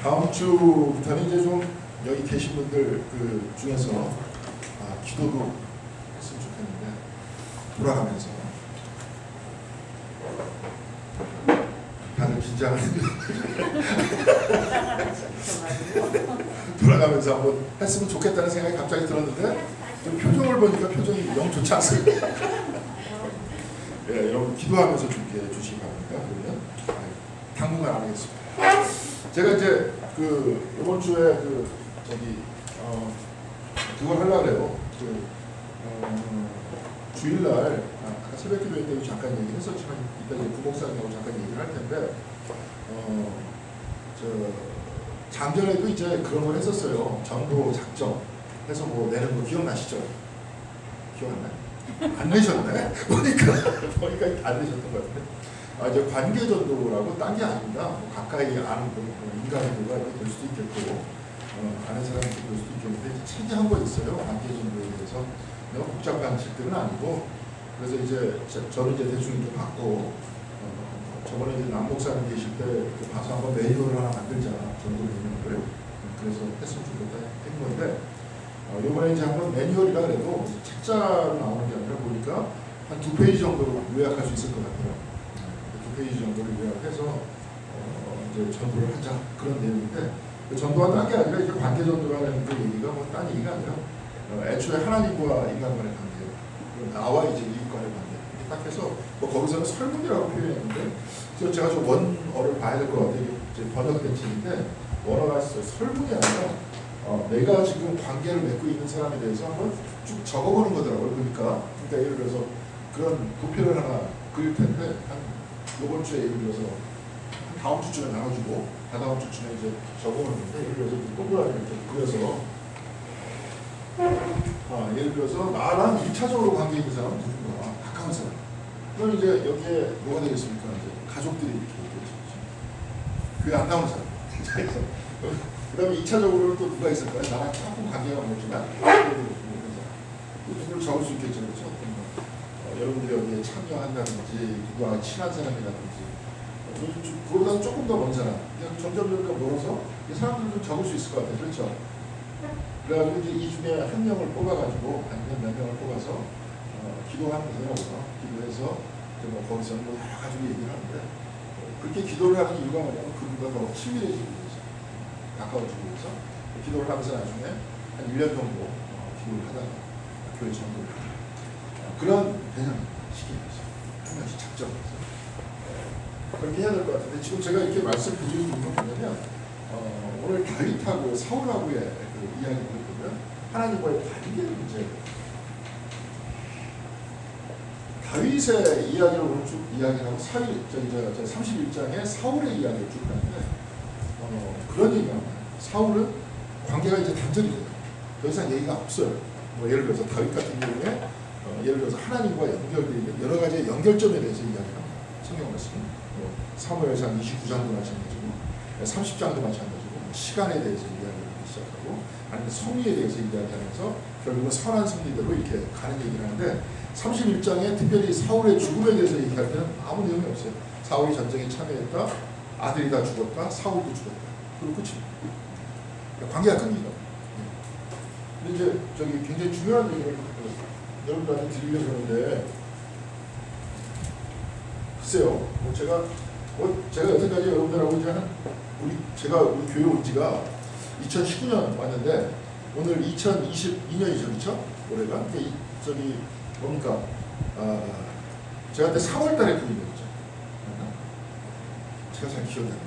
다음 주부터는 이제 좀 여기 계신 분들 그 중에서 기도도 했으면 좋겠는데 돌아가면서 다들 긴장을 돌아가면서 한번 했으면 좋겠다는 생각이 갑자기 들었는데 좀 표정을 보니까 표정이 영 좋지 않습니다. 예, 여러분 기도하면서 준비해 주시기 바랍니다. 그러면 당분간 안 하겠습니다. 제가 이제 그 이번 주에 그 저기 그걸 하려고 그래요. 주일날 아까 새벽 기도회 때도 잠깐 얘기를 했었지만 이따 이제 부목사님하고 잠깐 얘기를 할 텐데 작년에도 이제 그런 걸 했었어요. 전도 작전 해서 뭐 내는 거 기억나시죠? 기억 안 나요? 안 내셨네? 보니까 안 내셨던 것 같은데. 이제 관계 전도라고 딴 게 아닙니다. 뭐 가까이 아는 인간도가 이렇게 될 수도 있겠고, 아는 사람이 될 수도 있겠는데, 책이 한 권 있어요. 관계 전도에 대해서. 너무 복잡한 책들은 아니고, 그래서 이제 저는 이제 대충 이렇게 받고, 저번에 이제 남 목사님 계실 때 봐서 한번 매뉴얼을 하나 만들자. 전도 매뉴얼을. 그래서 했으면 좋겠다 한 건데, 이번에 이제 한번 매뉴얼이라 그래도 책자로 나오는 게 아니라 보니까 한 2페이지 정도로 요약할 수 있을 것 같아요. 2페이지 정도를 요약해서 이제 전도를 하자 그런 내용인데 전도가 딴 게 아니라 이제 관계 전도라는 그 얘기가 뭐 딴 얘기가 아니라 애초에 하나님과 인간 간의 관계, 나와 이제 이웃 간의 관계 이렇게 딱 해서 뭐 거기서는 설문이라고 표현했는데 그래서 제가 좀 원어를 봐야 될 것 같아요. 이제 번역된 책인데 원어가 설문이 아니라 내가 지금 관계를 맺고 있는 사람에 대해서 한번 쭉 적어보는 거더라고요. 그러니까 예를 들어서 그런 도표를 하나 그릴 텐데 이번 주에 예를 들어서 다음 주쯤에 나눠주고 다다음 주쯤에 이제 적어놓는데 예를 들어서 동그라미 이렇게 그려서 예를 들어서 나랑 1차적으로 관계 있는 사람은 누군가 가까운 사람 그럼 이제 여기에 뭐가 되겠습니까? 이제 가족들이 이렇게 있겠죠. 그게 안 나오는 사람 그 다음에 2차적으로는 또 누가 있을까요? 나랑 조금 관계가 멀지만 누구를 적을 수 있겠죠. 그렇죠? 여러분들이 여기에 참여한다든지 누구와 친한 사람이라든지 그보다 조금 더 먼 사람 점점 멀어서 이 사람들도 적을 수 있을 것 같아요. 그렇죠? 그래가지고 이제 이 중에 한 명을 뽑아가지고 아니면 몇 명을 뽑아서 기도하는 거예요. 기도해서 뭐 거기서 뭐 여러 가지 얘기를 하는데 그렇게 기도를 하는 이유가 뭐냐면 그분과 더 친밀해지기 위해서 가까워지기 위해서 기도를 하면서 나중에 한 1년 정도 기도를 하다가 교회 전도를 하다 그런 개념 시기에서 한 명씩 작정해서 그렇게 해야 될 것 같은데 지금 제가 이렇게 말씀드리는 이유는 뭐냐면 오늘 다윗하고 사울하고의 그 이야기를 보면 하나님과의 관계의 문제예요. 다윗의 이야기를 오늘 쭉 이야기하고 31장에 사울의 이야기를 쭉 하는데 그런 얘기가 나와요. 사울은 관계가 이제 단절이 돼요. 더 이상 얘기가 없어요. 뭐 예를 들어서 다윗 같은 경우에 예를 들어서 하나님과 연결되어 있는 여러 가지의 연결점에 대해서 이야기합니다. 성경 말씀. 사무엘상 29장도 마찬가지고 30장도 마찬가지고 시간에 대해서 이야기하기 시작하고 아니면 성리에 대해서 이야기하면서 결국은 선한 성리대로 이렇게 가는 얘기를 하는데 31장에 특별히 사울의 죽음에 대해서 얘기할 때는 아무 내용이 없어요. 사울이 전쟁에 참여했다. 아들이 다 죽었다. 사울도 죽었다. 그리고 끝입니다. 관계가 끊기죠. 근데 이제 저기 굉장히 중요한 얘기를 여러분들한테 드리려고 하는데 글쎄요. 제가 여태까지 여러분들하고 이제 제가 우리 교회 온 지가 2019년 왔는데 오늘 2022년이죠, 그렇죠? 올해가. 저기 뭡니까? 제가 그때 3월달에 부임했죠. 제가 잘 기억이 안 나요.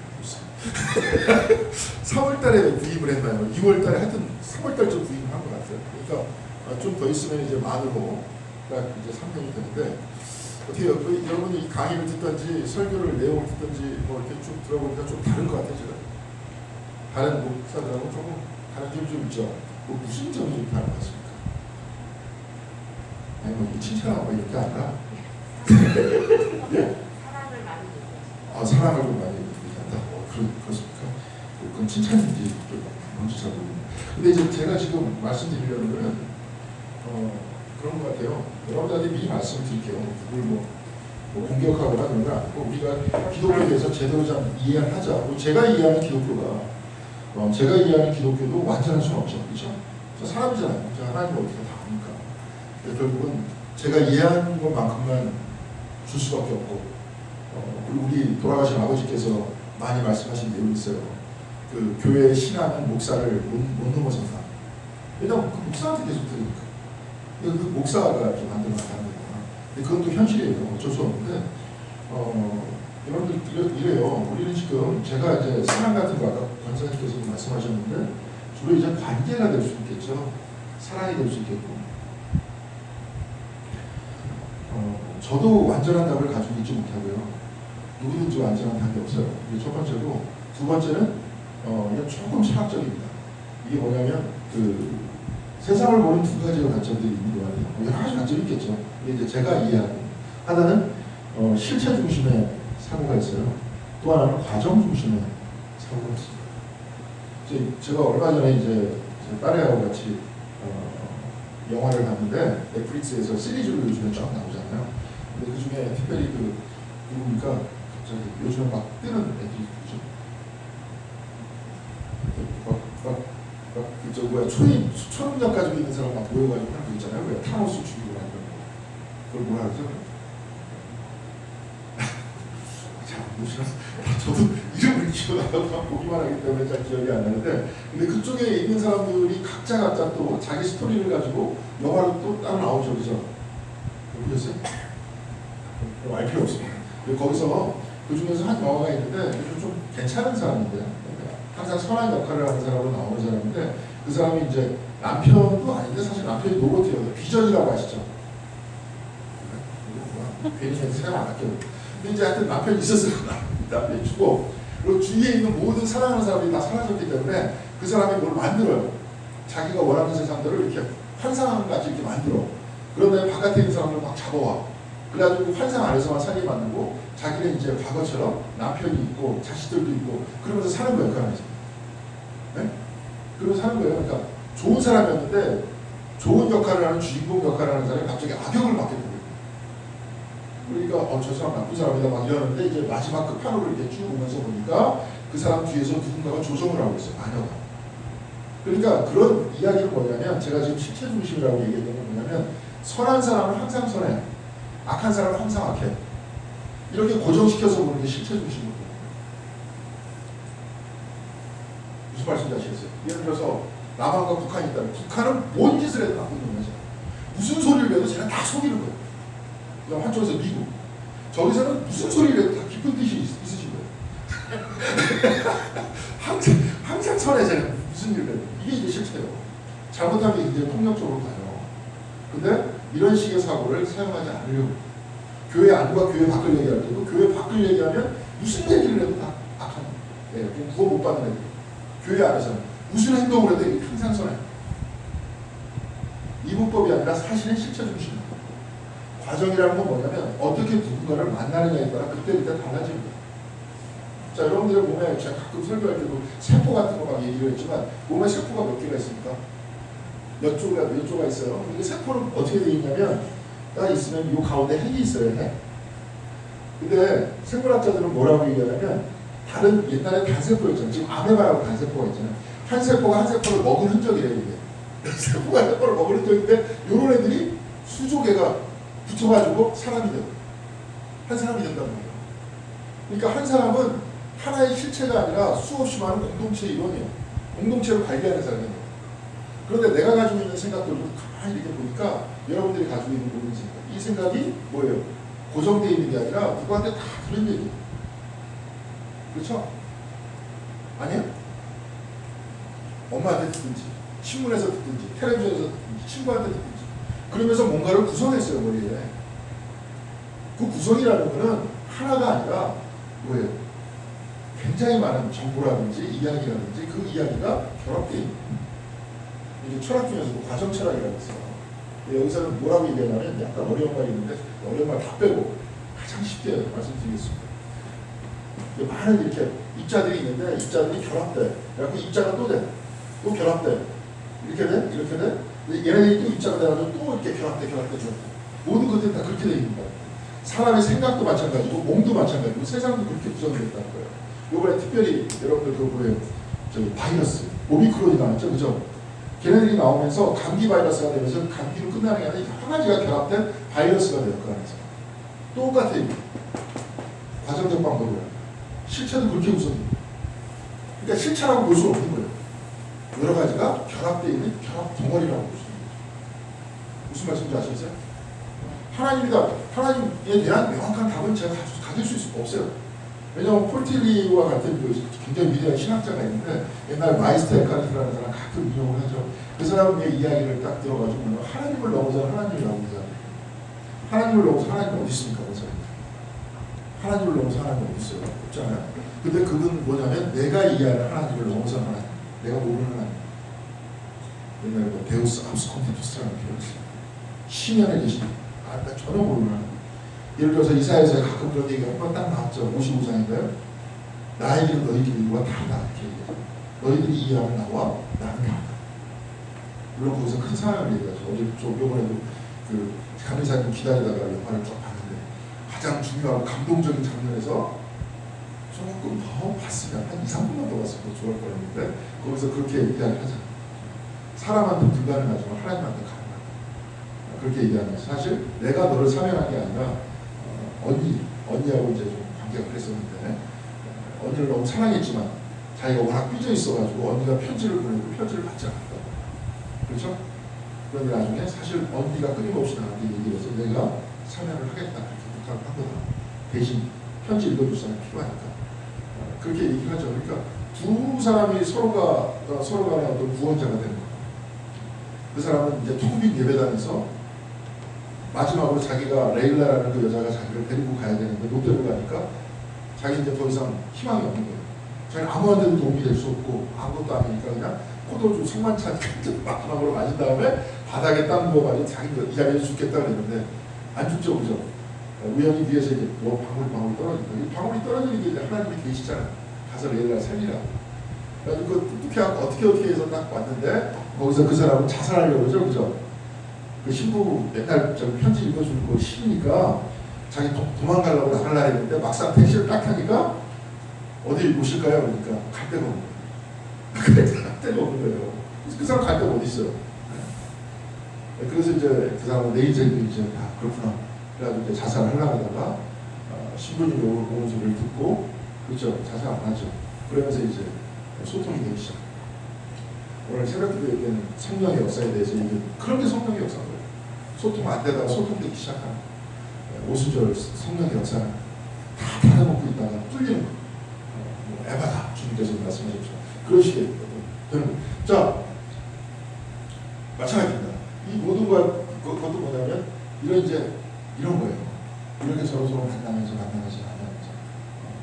3월달에 부임을 했나요? 2월달에 하여튼 3월달쯤 부임을 한 것 같아요. 그러니까 좀 더 있으면 이제 만으로 이제 3년이 되는데. 어떻게 여러분이 이 강의를 듣든지 설교를 내용을 듣든지 뭐 이렇게 쭉 들어보니까 좀 다른 것 같아요. 제가 다른 목사들하고 조금 다른 점이 좀 있죠. 뭐 무슨 점이 좀 다른 것 같습니까? 아니 뭐 칭찬하고 이렇게 아니라 예? 사랑을 많이 얘기하죠. 사랑을 좀 많이 얘기한다. 그렇습니까? 그건 칭찬인지 뭔지 잘 모르겠네요. 근데 이제 제가 지금 말씀드리려는 거는 그런 것 같아요. 여러분들한테 미리 말씀드릴게요. 누굴 뭐 공격하거나 그런 건 아니고 우리가 기독교에 대해서 제대로 좀 이해를 하자. 제가 이해하는 기독교가 제가 이해하는 기독교도 완전할 수는 없죠. 그렇죠? 저 사람이잖아요. 제가 하나님을 어떻게 다 압니까? 결국은 제가 이해하는 것만큼만 줄 수밖에 없고 그리고 우리 돌아가신 아버지께서 많이 말씀하신 내용이 있어요. 그 교회의 신앙은 목사를 못 넘어선다. 왜냐면 그 목사한테 계속 들으니까. 그 목사가 이렇게 만들어 나가는 거구나. 근데 그건 또 현실이에요. 어쩔 수 없는데 여러분들 이래요. 우리는 지금 제가 이제 신앙 같은 거 아까 권사님께서도 말씀하셨는데 주로 이제 관계가 될 수 있겠죠. 사랑이 될 수 있겠고. 저도 완전한 답을 가지고 있지 못하고요. 누구든지 완전한 답이 없어요. 이게 첫 번째고, 두 번째는 이건 조금 철학적입니다. 이게 뭐냐면 그 세상을 보는 두 가지의 관점들이 있는 것 같아요. 여러 가지 관점이 있겠죠. 근데 이제 제가 이해하는 하나는 실체 중심의 사고가 있어요. 또 하나는 과정 중심의 사고가 있습니다. 제가 얼마 전에 이제 제 딸애하고 같이 영화를 봤는데 넷플릭스에서 시리즈로 요즘에 쫙 나오잖아요. 근데 그 중에 특별히 그 누굽니까? 갑자기 요즘에 막 뜨는 애들이 누구죠? 저 뭐야 초능력 가지고 있는 사람 막 모여가지고 하는 거 있잖아요. 왜 타노스 죽이고 막 이런 거. 그걸 뭐라 그러죠? 잘 모르시나? 저도 이름을 기억나서 보기만 하기 때문에 잘 기억이 안 나는데, 근데 그쪽에 있는 사람들이 각자 또 자기 스토리를 가지고 영화로 또 따로 나오죠, 그죠? 보셨어요? 알 필요 없습니다. 거기서 그 중에서 한 영화가 있는데 좀 괜찮은 사람인데, 항상 선한 역할을 하는 사람으로 나오는 사람인데, 그 사람이 이제 남편도 아닌데 사실 남편이 노릇해요. 비전이라고 아시죠? 괜히 생각 안 할게요. 근데 이제 하여튼 남편이 있었어요. 남편이 죽고, 그리고 주위에 있는 모든 사랑하는 사람들이 다 사라졌기 때문에 그 사람이 뭘 만들어요. 자기가 원하는 세상들을 이렇게 환상같이 이렇게 만들어. 그런데 바깥에 있는 사람을 막 잡아와. 그래가지고 환상 안에서만 살게 만들고 자기는 이제 과거처럼 남편이 있고 자식들도 있고 그러면서 사는 거예요. 그 안에서. 네? 그러면서 사는 거예요. 그러니까 좋은 사람이었는데 좋은 역할을 하는 주인공 역할을 하는 사람이 갑자기 악역을 맡게 되는 거예요. 그러니까 저 사람 나쁜 사람이다 막 이러는데 이제 마지막 끝판으로 이렇게 쭉 오면서 보니까 그 사람 뒤에서 누군가가 조정을 하고 있어요. 마녀가. 그러니까 그런 이야기는 뭐냐면 제가 지금 실체 중심이라고 얘기했던 건 뭐냐면 선한 사람은 항상 선해. 악한 사람은 항상 악해. 이렇게 고정시켜서 보는 게 실체 중심이거든요. 무슨 말씀인지 아시겠어요? 예를 들어서 남한과 북한이 있다면 북한은 뭔 짓을 해도 나쁜 놈이죠. 무슨 소리를 해도 쟤는 다 속이는 거예요. 그냥 한쪽에서 미국. 저기서는 무슨 소리를 해도 다 깊은 뜻이 있으신 거예요. 항상 선해 쟤는 무슨 일을 해도. 이게 이제 실체예요. 잘못하면 굉장히 폭력적으로 가요. 근데 이런 식의 사고를 사용하지 않으려고. 교회 안과 교회 밖을 얘기할 때도 교회 밖을 얘기하면 무슨 얘기를 해도 다 악한 거예요. 구원 못 받는 애들. 교회 안에서는 무슨 행동을 해도 항상 선해. 이분법이 아니라 사실은 실체 중심입니다. 과정이라는 건 뭐냐면 어떻게 누군가를 만나느냐에 따라 그때그때 달라집니다. 자, 여러분들의 몸에 제가 가끔 설교할 때도 세포 같은 거 막 얘기를 했지만 몸에 세포가 몇 개가 있습니까? 몇 조가 있어요. 이게 세포는 어떻게 되어 있냐면 딱 있으면 이 가운데 핵이 있어요. 핵. 근데 생물학자들은 뭐라고 얘기하냐면 다른 옛날에 단세포였잖아요. 지금 아메바라고 단세포가 있잖아요. 한 세포가 한 세포를 먹은 흔적이래요. 이게. 세포가 한 세포를 먹은 흔적인데 이런 애들이 수조개가 붙어가지고 사람이 돼요. 한 사람이 된다는 거예요. 그러니까 한 사람은 하나의 실체가 아니라 수없이 많은 공동체의 일원이에요. 공동체를 관리하는 사람이에요. 그런데 내가 가지고 있는 생각들을 가만히 이렇게 보니까 여러분들이 가지고 있는 모든 생각, 이 생각이 뭐예요? 고정되어 있는 게 아니라 누구한테 다 들은 얘기예요. 그렇죠? 아니요? 엄마한테 듣든지, 신문에서 듣든지, 텔레비전에서 듣든지, 친구한테 듣든지. 그러면서 뭔가를 구성했어요, 머리에. 그 구성이라는 거는 하나가 아니라 뭐예요? 굉장히 많은 정보라든지 이야기라든지 그 이야기가 결합되어 있는 거예요. 이제 철학 중에서도 과정 철학이라고 있어요. 여기서는 뭐라고 얘기하냐면 약간 어려운 말이 있는데 어려운 말 다 빼고 가장 쉽게 말씀드리겠습니다. 많은 이렇게 입자들이 있는데 입자들이 결합돼. 그래갖고 입자가 또 돼. 또 결합돼. 이렇게 돼? 이렇게 돼? 얘네들이 또 입자가 돼가지고 또 이렇게 결합돼. 모든 것들이 다 그렇게 돼 있는 거예요. 사람의 생각도 마찬가지고 몸도 마찬가지고 세상도 그렇게 구성되어 있다는 거예요. 이번에 특별히 여러분들 그거 보여요. 저기 바이러스 오미크론이 나왔죠, 그죠? 걔네들이 나오면서 감기 바이러스가 되면서 감기로 끝나는 게 아니라 여러 가지가 결합된 바이러스가 돼요, 그 안에서. 똑같아요. 과정적 방법이에요. 실체도 그렇게 우선. 그러니까 실체라고 볼 수 없는 거예요. 여러 가지가 결합되어 있는 결합 덩어리라고 볼 수 있는 거죠. 무슨 말씀인지 아시겠어요? 하나님이다. 하나님에 대한 명확한 답은 제가 가질 수 없어요. 왜냐하면 폴틸리와 같은 굉장히 위대한 신학자가 있는데 옛날 마이스터 에카르트라는 사람 가끔 인용을 하죠. 그 사람의 이야기를 딱 들어가지고 하나님을 넘어서 하나님이라고 하잖아요. 하나님을 넘어서 하나님이 어디 있습니까? 그래서 하나님을 넘어서 하나님이 어디 있어요? 없잖아요. 근데 그건 뭐냐면 내가 이해하는 하나님을 넘어서 하나님, 내가 모르는 하나님. 옛날에 뭐 데우스 압스콘티투스라는 표현이 있어요. 심연에 계신 나 전혀 모르는 하나님. 예를 들어서 이사야서 가끔 그런 얘기가 한 번 딱 나왔죠. 55장인가요? 나의 길은 너희 길과 다르다. 이렇게 얘기해요. 너희들이 이해하는 나와 나는 다르다. 물론 거기서 큰 상황을 얘기하죠. 어제 요번에도 그 감리사님 기다리다가 영화를 쭉 봤는데 가장 중요하고 감동적인 장면에서 조금 더 봤으면 한 2, 3분만 더 봤으면 더 좋을 거였는데 거기서 그렇게 이야기를 하잖아요. 사람한테 불가능하지만 하나님한테 가능하다. 그렇게 얘기하면서 사실 내가 너를 사명한 게 아니라 언니하고 이제 좀 관계가 그랬었는데 언니를 너무 사랑했지만 자기가 워낙 삐져 있어가지고 언니가 편지를 보내고 편지를 받지 않았다. 그렇죠? 그런데 나중에 사실 언니가 끊임없이 나한테 얘기를 해서 내가 사명을 하겠다 이렇게 부탁을 한 거다. 대신 편지 읽어줄 사람이 필요하니까 그렇게 얘기를 하죠. 그러니까 두 사람이 서로 간에 어떤 구원자가 되는 거예요. 그 사람은 이제 텅빈 예배당에서 마지막으로 자기가 레일라라는 그 여자가 자기를 데리고 가야 되는데 못 데리고 가니까 자기 이제 더 이상 희망이 없는 거예요. 자기는 아무한테도 도움이 될 수 없고 아무것도 아니니까 그냥 포도주 성만찬 마지막으로 마신 다음에 바닥에 땀 부어가지고 자기가 이 자리에서 죽겠다 그랬는데 안 죽죠, 그죠? 우연히 위에서 이제 뭐 방울이 떨어진다. 이 방울이 떨어지는 게 이제 하나님이 계시잖아요. 가서 레일라 살리라. 그래가지고 그 어떻게 해서 딱 왔는데 거기서 그 사람은 자살하려고 그러죠, 그죠? 그 신부 맨날 편지 읽어주는 거 싫으니까 자기 도망가려고 나갈라 했는데 막상 택시를 딱 타니까 어디 모실까요? 그러니까 갈 데가 없는 거예요. 갈 데가 없는 거예요. 그 사람 갈 데가 어디 있어요? 그래서 이제 그 사람은 내 인생도 이제 그렇구나. 그래가지고 이제 자살을 하려고 하다가 신부님이 오는 소리를 듣고 그렇죠. 자살 안 하죠. 그러면서 이제 소통이 되기 시작. 오늘 새벽기도 얘기하는 성령의 역사에 대해서 그런 게 성령의 역사인 거예요. 소통 안 되다가 소통되기 시작하는 오순절 성령의 역사는 다 닫아놓고 있다가 뚫리는 거예요. 에바다 주님께서 말씀하셨죠. 그런 식의 되는 거예요. 자, 마찬가지입니다. 이 모든 것도 뭐냐면 이런 거예요. 이렇게 서로 만나면서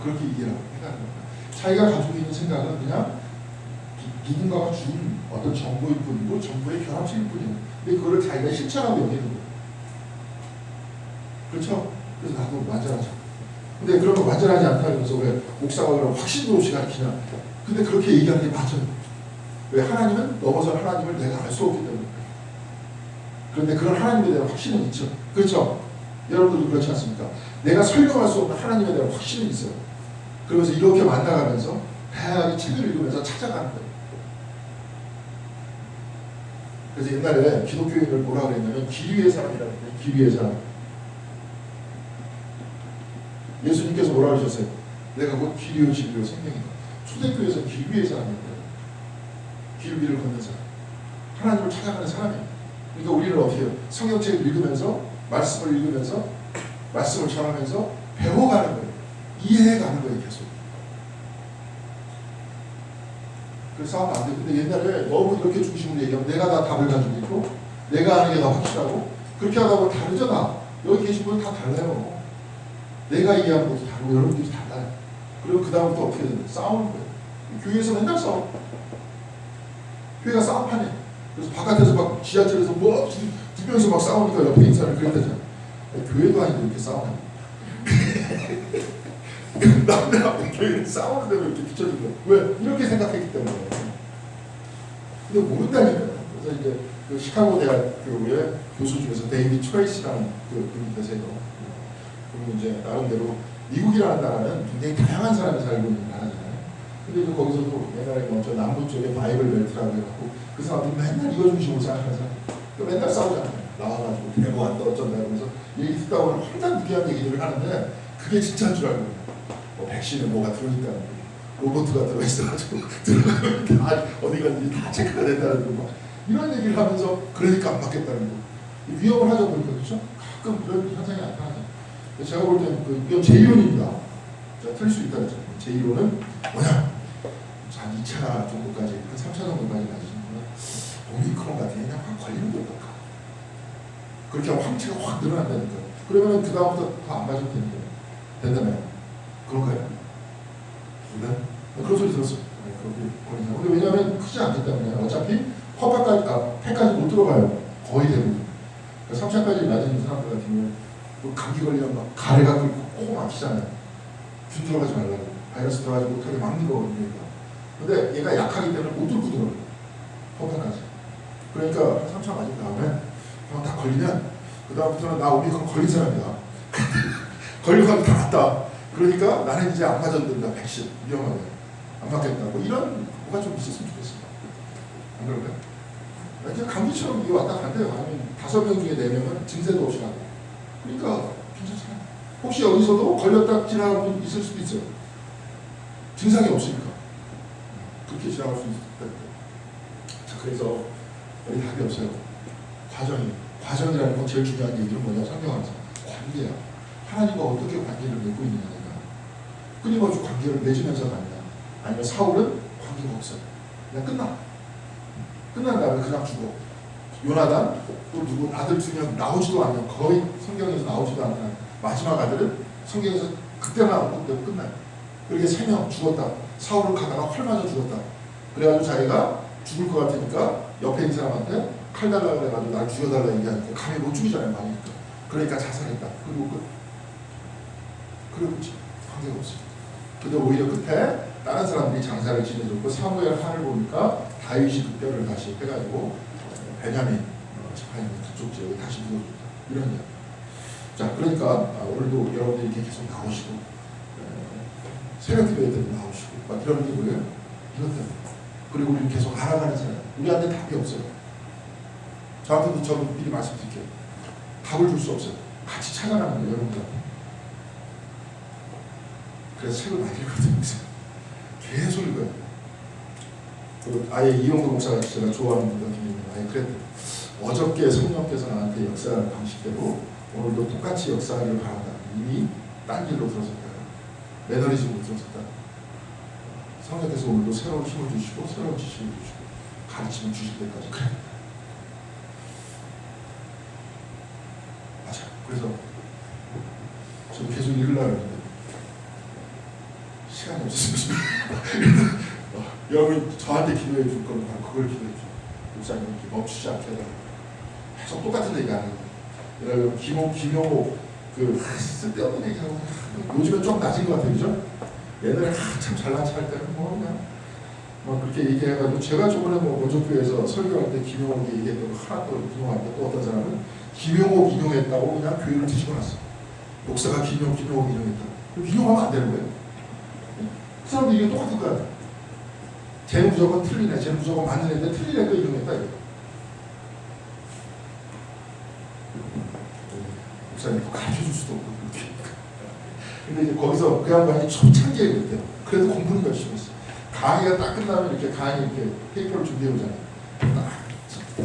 그렇게 이해를 해가는 겁니다. 자기가 가지고 있는 생각은 그냥 누군가가 준 어떤 정보일 뿐이고 정보의 결합체일 뿐이에요. 근데 그거를 자기가 실천하고 여기는 거예요. 그렇죠? 그래서 나도 완전하자. 근데 그런 거 완전하지 않다 그러면서 왜 목사가 그런 확신도 없이 가르치냐. 근데 그렇게 얘기하는 게 맞아요. 왜 하나님은 넘어서 하나님을 내가 알 수 없기 때문에. 그런데 그런 하나님에 대한 확신은 있죠. 그렇죠? 여러분들도 그렇지 않습니까? 내가 설명할 수 없는 하나님에 대한 확신은 있어요. 그러면서 이렇게 만나가면서 다양하게 책을 읽으면서 찾아가는 거예요. 그래서 옛날에 기독교인을 뭐라 그랬냐면 길 위의 사람이라고 했어요. 길 위의 사람. 예수님께서 뭐라 그러셨어요? 내가 곧 길이요 진리요 생명이다. 초대교회에서 길 위의 사람이에요. 길 위를 걷는 사람. 하나님을 찾아가는 사람이에요. 그러니까 우리는 어떻게 해요? 성경책을 읽으면서 말씀을 읽으면서 말씀을 전하면서 배워가는 거예요. 이해해가는 거예요. 계속. 그래서 싸우면 안 돼요. 근데 옛날에 너무 이렇게 중심으로 얘기하면 내가 다 답을 가지고 있고 내가 아는 게 다 확실하고 그렇게 하다 보면 다르죠. 다. 여기 계신 분은 다 달라요. 내가 이해하는 것도 다르고 여러분들이 달라요. 그리고 그 다음부터 어떻게 되냐? 싸우는 거예요. 교회에서 맨날 싸워. 교회가 싸움판이에요. 그래서 바깥에서 막 지하철에서 뭐 두 명이서 막 싸우니까 옆에 있는 사람이 그랬다잖아요. 교회도 아닌데 이렇게 싸우냐. 남들 앞에 교회는 싸우는데 왜 이렇게 비춰진 거야? 왜? 이렇게 생각했기 때문에. 근데 모른다니까요. 그래서 이제 그 시카고 대학교의 교수 중에서 데이비드 트레이시라는 그분이 계세요. 그분은 이제 나름대로 미국이라는 나라는 굉장히 다양한 사람이 살고 있는 나라잖아요. 근데 이제 거기서도 옛날에 먼저 남부 쪽에 바이블 벨트라고 해갖고 그 사람들이 맨날 이거 중심으로 생각하는 사람. 맨날 싸우잖아요. 나와가지고 대모한다 어쩐다 이러면서 얘기 듣다 보면 항상 무기한 얘기들을 하는데 그게 진짜인 줄 알고 뭐 백신에 뭐가 들어있다는 거 로봇가 들어있어가지고 들어가면 다 어디 갔는지 다 체크가 된다는 거 막 이런 얘기를 하면서 그러니까 안 맞겠다는 거 위험을 하자 보니까 그렇죠? 가끔 이런 현상이 나타나죠. 제가 볼 때는 그 이건 제 이론입니다. 제가 틀릴 수 있다 그랬죠. 제 이론은 뭐냐 한 2차 정도까지 한 3차 정도까지 가지시는 분은 오미크론 같은 게 그냥 확 걸리는 것 같다. 그렇게 하면 항체가 확 늘어난다니까. 그러면 그 다음부터 더 안 맞으면 되는 거예요. 된다면 그런가요? 네? 그런 소리 들었어요. 근데 왜냐하면 크지 않기 때문에 어차피 폐까지 못 들어가요. 거의 대부분. 3차까지 맞은 사람들 같은 경우는 감기 걸리면 막 가래가 끓고 코 막히잖아요. 균 들어가지 말라고. 바이러스 들어가지 못하게 막는 거거든요. 근데 얘가 약하기 때문에 못 들고 들어가요. 폐까지. 그러니까 3차 맞은 다음에 다 걸리면 그 다음부터는 나 오미크론 걸린 사람이다. 걸려가지고 다 갔다. 그러니까 나는 이제 안 맞아도 된다. 백신 위험하게 안 맞겠다. 뭐 이런 뭐가 좀 있었으면 좋겠습니다. 안 그럴까요? 그냥 감기처럼 이게 왔다 간대요. 아니면 5명 중에 4명은 증세도 없이 가고. 그러니까 괜찮잖아요. 혹시 어디서도 걸렸다 지나가는 분 있을 수도 있어요. 증상이 없으니까 그렇게 지나갈 수 있다. 자, 그래서 여기 답이 없어요. 과정이라는 건 제일 중요한 얘기는 뭐냐? 성경에서 관계야. 하나님과 어떻게 관계를 맺고 있느냐가 끊임없이 관계를 맺으면서 가느냐 아니면 사울은 관계가 없어요. 그냥 끝난 다음에 그냥 죽어. 요나단 또 누구 아들 2명 나오지도 않는 거의 성경에서 나오지도 않는 마지막 아들은 성경에서 그때만 언급되고 끝나요. 그렇게 3명 죽었다. 사울은 가다가 활 맞아 죽었다. 그래가지고 자기가 죽을 것 같으니까 옆에 있는 사람한테 칼 달라고 그래가지고 날 죽여달라 얘기하니까 감히 못 죽이잖아요. 많으니까. 그러니까 자살했다. 그리고 그렇지. 관계가 없어요. 근데 오히려 끝에 다른 사람들이 장사를 지내줬고 사무엘 한을 보니까 다윗이 득별을 다시 해가지고 베냐민 지파인 그쪽 지역에 다시 묻어줬다. 이런 이야기. 자, 그러니까 오늘도 여러분들이 이렇게 계속 나오시고 새벽 기도회 때도 나오시고 막 이런 게 뭐예요? 이것 때문에. 그리고 우리는 계속 알아가는 사람. 우리한테 답이 없어요. 저한테도 저는 미리 말씀드릴게요. 답을 줄 수 없어요. 같이 찾아가는 거예요, 여러분들한테. 그래서 책을 많이 읽거든요. 계속 읽어요. 아예 이용도 목사가 제가 좋아하는 분 같은 경우는 아예 그랬대요. 어저께 성령께서 나한테 역사하는 방식대로 오늘도 똑같이 역사하기를 바란다. 이미 딴 길로 들어섰다. 매너리즘으로 들어섰다. 성령께서 오늘도 새로운 힘을 주시고 새로운 지식을 주시고 가르침을 주실 때까지 그래. 맞아. 그래서 저도 계속 읽으려고 했는데 시간이 없었습니다. 여러분 저한테 기도해 줄 거는 바로 그걸 기도해 주세요. 목사님 이렇게 멈추지 않게 해달라고. 계속 똑같은 얘기 안 해요. 여러분 김용호 그 쓸데없는 얘기하고 요즘은 좀 낮은 것 같아요. 그죠? 옛날에 한참 잘난 척할 때는 뭐 그냥 막 그렇게 얘기해가지고 제가 저번에 뭐 원조교회에서 설교할 때 김용호 얘기했던 거 하나도 인용하는데 또 어떤 사람은 김용호 인용했다고 그냥 교회를 뒤집어 놨어. 목사가 김용호 인용했다고. 그럼 인용하면 안 되는 거예요. 그 사람도 이게 똑같을 거 같아요. 쟤는 무조건 틀리네. 쟤는 무조건 맞는 애인데 틀리네. 또 인용했다 이거. 목사님 가르쳐줄 수도 없고 그렇게. 근데 이제 거기서 그 양반이 초창기에 그랬대요. 그래도 공부는 열심히 했어. 강의가 딱 끝나면 이렇게 강의 이렇게 페이퍼를 준비해 오잖아요.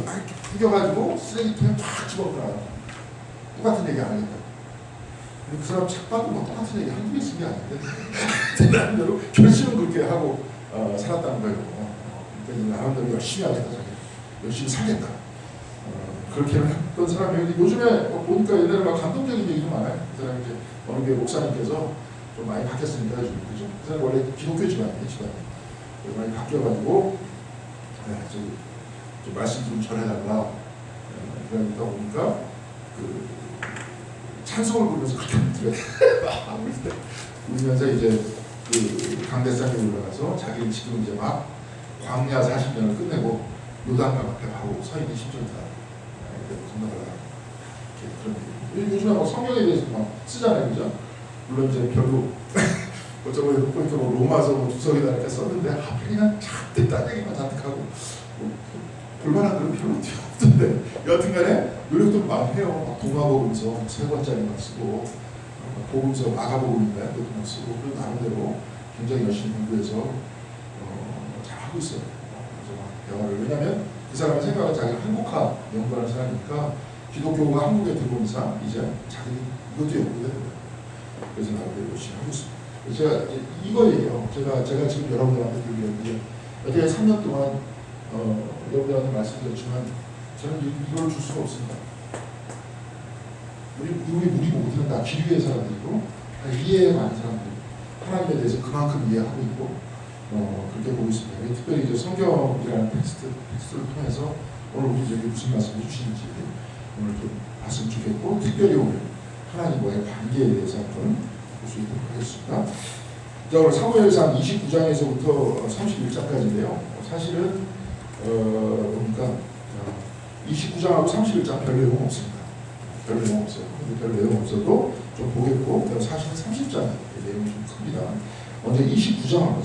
딱 튀겨가지고 쓰레기통에 팍 집어넣어요. 똑같은 얘기 안 하겠다. 근데 그 사람 책 봐도 뭐 똑같은 얘기 한두 개 쓴 게 아닌데 나름대로 결심은 그렇게 하고 살았다는 거예요. 그러니까 나름대로 열심히 하겠다. 자기. 열심히 살겠다. 그렇게 했던 사람이 요즘에 보니까 옛날에 막 감동적인 얘기도 많아요. 그 사람이 이제 어느 교회 목사님께서 좀 많이 바뀌었으니까 그죠? 그 사람 원래 기독교 집안이에요, 집안이. 많이 바뀌어가지고 좀 말씀 좀 전해달라. 그러니까 보니까 그 찬송을 부르면서 그렇게 들어요. 울면서 이제 그 강대상에 올라가서 자기는 지금 이제 막 광야 40년을 끝내고 요단강 앞에 바로 서 있는 심정이다. 건너가라. 그런 요즘에 막 성경에 대해서 막 쓰잖아요, 그죠? 물론 이제 별로 어쩌고 보니까 뭐 로마서 뭐 주석에다 이렇게 썼는데 하필이면 잔뜩 딴 얘기만 잔뜩 하고 볼만한 그런 필요는 없던데 여하튼간에 노력도 많이 해요. 막 동화복음서 세 권짜리 막 쓰고 복음서 마가복음인가요? 그것도 막 쓰고 그리고 나름대로 굉장히 열심히 공부해서 잘 하고 있어요. 그래서 막 대화를 왜냐하면 그 사람의 생각은 자기가 한국화 연구하는 사람이니까 기독교가 한국에 들어온 이상 이제 자기 이것도 연구해야 된다. 그래서 나름대로 열심히 하고 있습니다. 제가 이거예요. 제가 지금 여러분들한테 드리는 어떻게 3년 동안 여러분들한테 말씀드렸지만 저는 이걸 줄 수가 없습니다. 우리 모두는 다 기류의 사람들이고 이해 많은 사람들 하나님에 대해서 그만큼 이해하고 있고 그렇게 보고 있습니다. 특별히 이제 성경이라는 텍스트를 통해서 오늘 우리에게 무슨 말씀을 주시는지 오늘 좀 봤으면 좋겠고 특별히 오늘 하나님과의 관계에 대해서 한번 볼 수 있도록 하겠습니다. 자, 오늘 사무엘상 29장에서부터 31장까지인데요. 사실은 보니까 29장하고 31장 별 내용 없습니다. 별 내용 없어요. 근데 별 내용 없어도 좀 보겠고, 사실은 30장 내용이 좀 큽니다. 먼저 29장 한번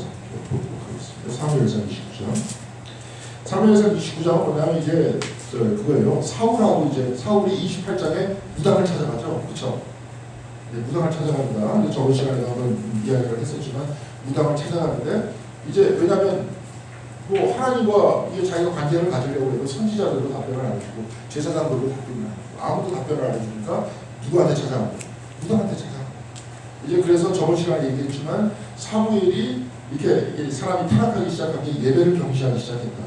보도록 하겠습니다. 사무엘상 29장. 사무엘상 29장은 뭐냐면 이제 그거예요. 사울이 28장에 무당을 찾아가죠. 그렇죠? 네, 무당을 찾아갑니다. 근데 저번 시간에 한번 이야기를 했었지만 무당을 찾아가는데 이제 왜냐하면 뭐 하나님과 이게 자기가 관계를 가지려고 해도 선지자들도 답변을 안 해주고 제사장들도 답변을 안 해주고 아무도 답변을 안 해주니까 누구한테 찾아갑니까? 무당한테 찾아갑니다. 이제 그래서 저번 시간에 얘기했지만 사무엘이 이렇게 사람이 타락하기 시작한 게 예배를 경시하기 시작했다.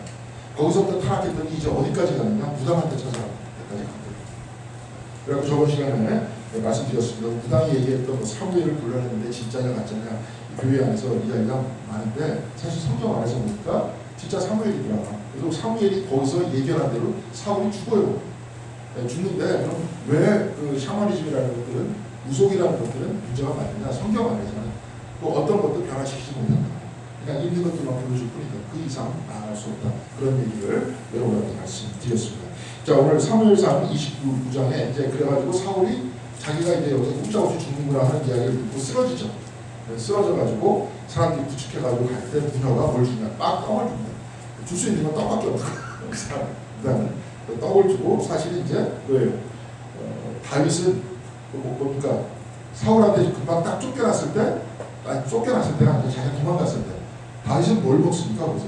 거기서부터 타락했더니 이제 어디까지 가느냐? 무당한테 찾아갑니다. 여기까지 갑니다. 그래서 저번 시간에 말씀드렸습니다. 무당이 얘기했던 뭐 사무엘을 불러냈는데 진짜냐 가짜냐 교회 안에서 이야기가 많은데 사실 성경 안에서 보니까 진짜 사무엘이더라. 그래서 사무엘이 거기서 예견한 대로 사울이 죽어요. 죽는데 그럼 왜 그 샤머니즘이라는 것들은 무속이라는 것들은 문제가 많느냐? 성경 안에서는 또 어떤 것도 변화시키지 못한다. 그냥 있는 것들만 보여줄 뿐이다. 그 이상 나아갈 수 없다. 그런 얘기를 여러분한테 말씀드렸습니다. 자, 오늘 사무엘상 29장에 이제 그래가지고 사울이 자기가 이제 여기서 꼼짝없이 죽는구나 하는 이야기를 듣고 쓰러지죠. 쓰러져가지고 사람들이 부축해가지고 갈 때 무녀가 뭘 주냐? 막 떡을 줍니다. 줄 수 있는 건 떡밖에 없고 그 사람. 그다음에 떡을 주고 사실 이제 왜요? 다윗은 그러니까 사울한테 금방 딱 쫓겨났을 때가 아니라 자기가 도망갔을 때 다윗은 뭘 먹습니까? 거기서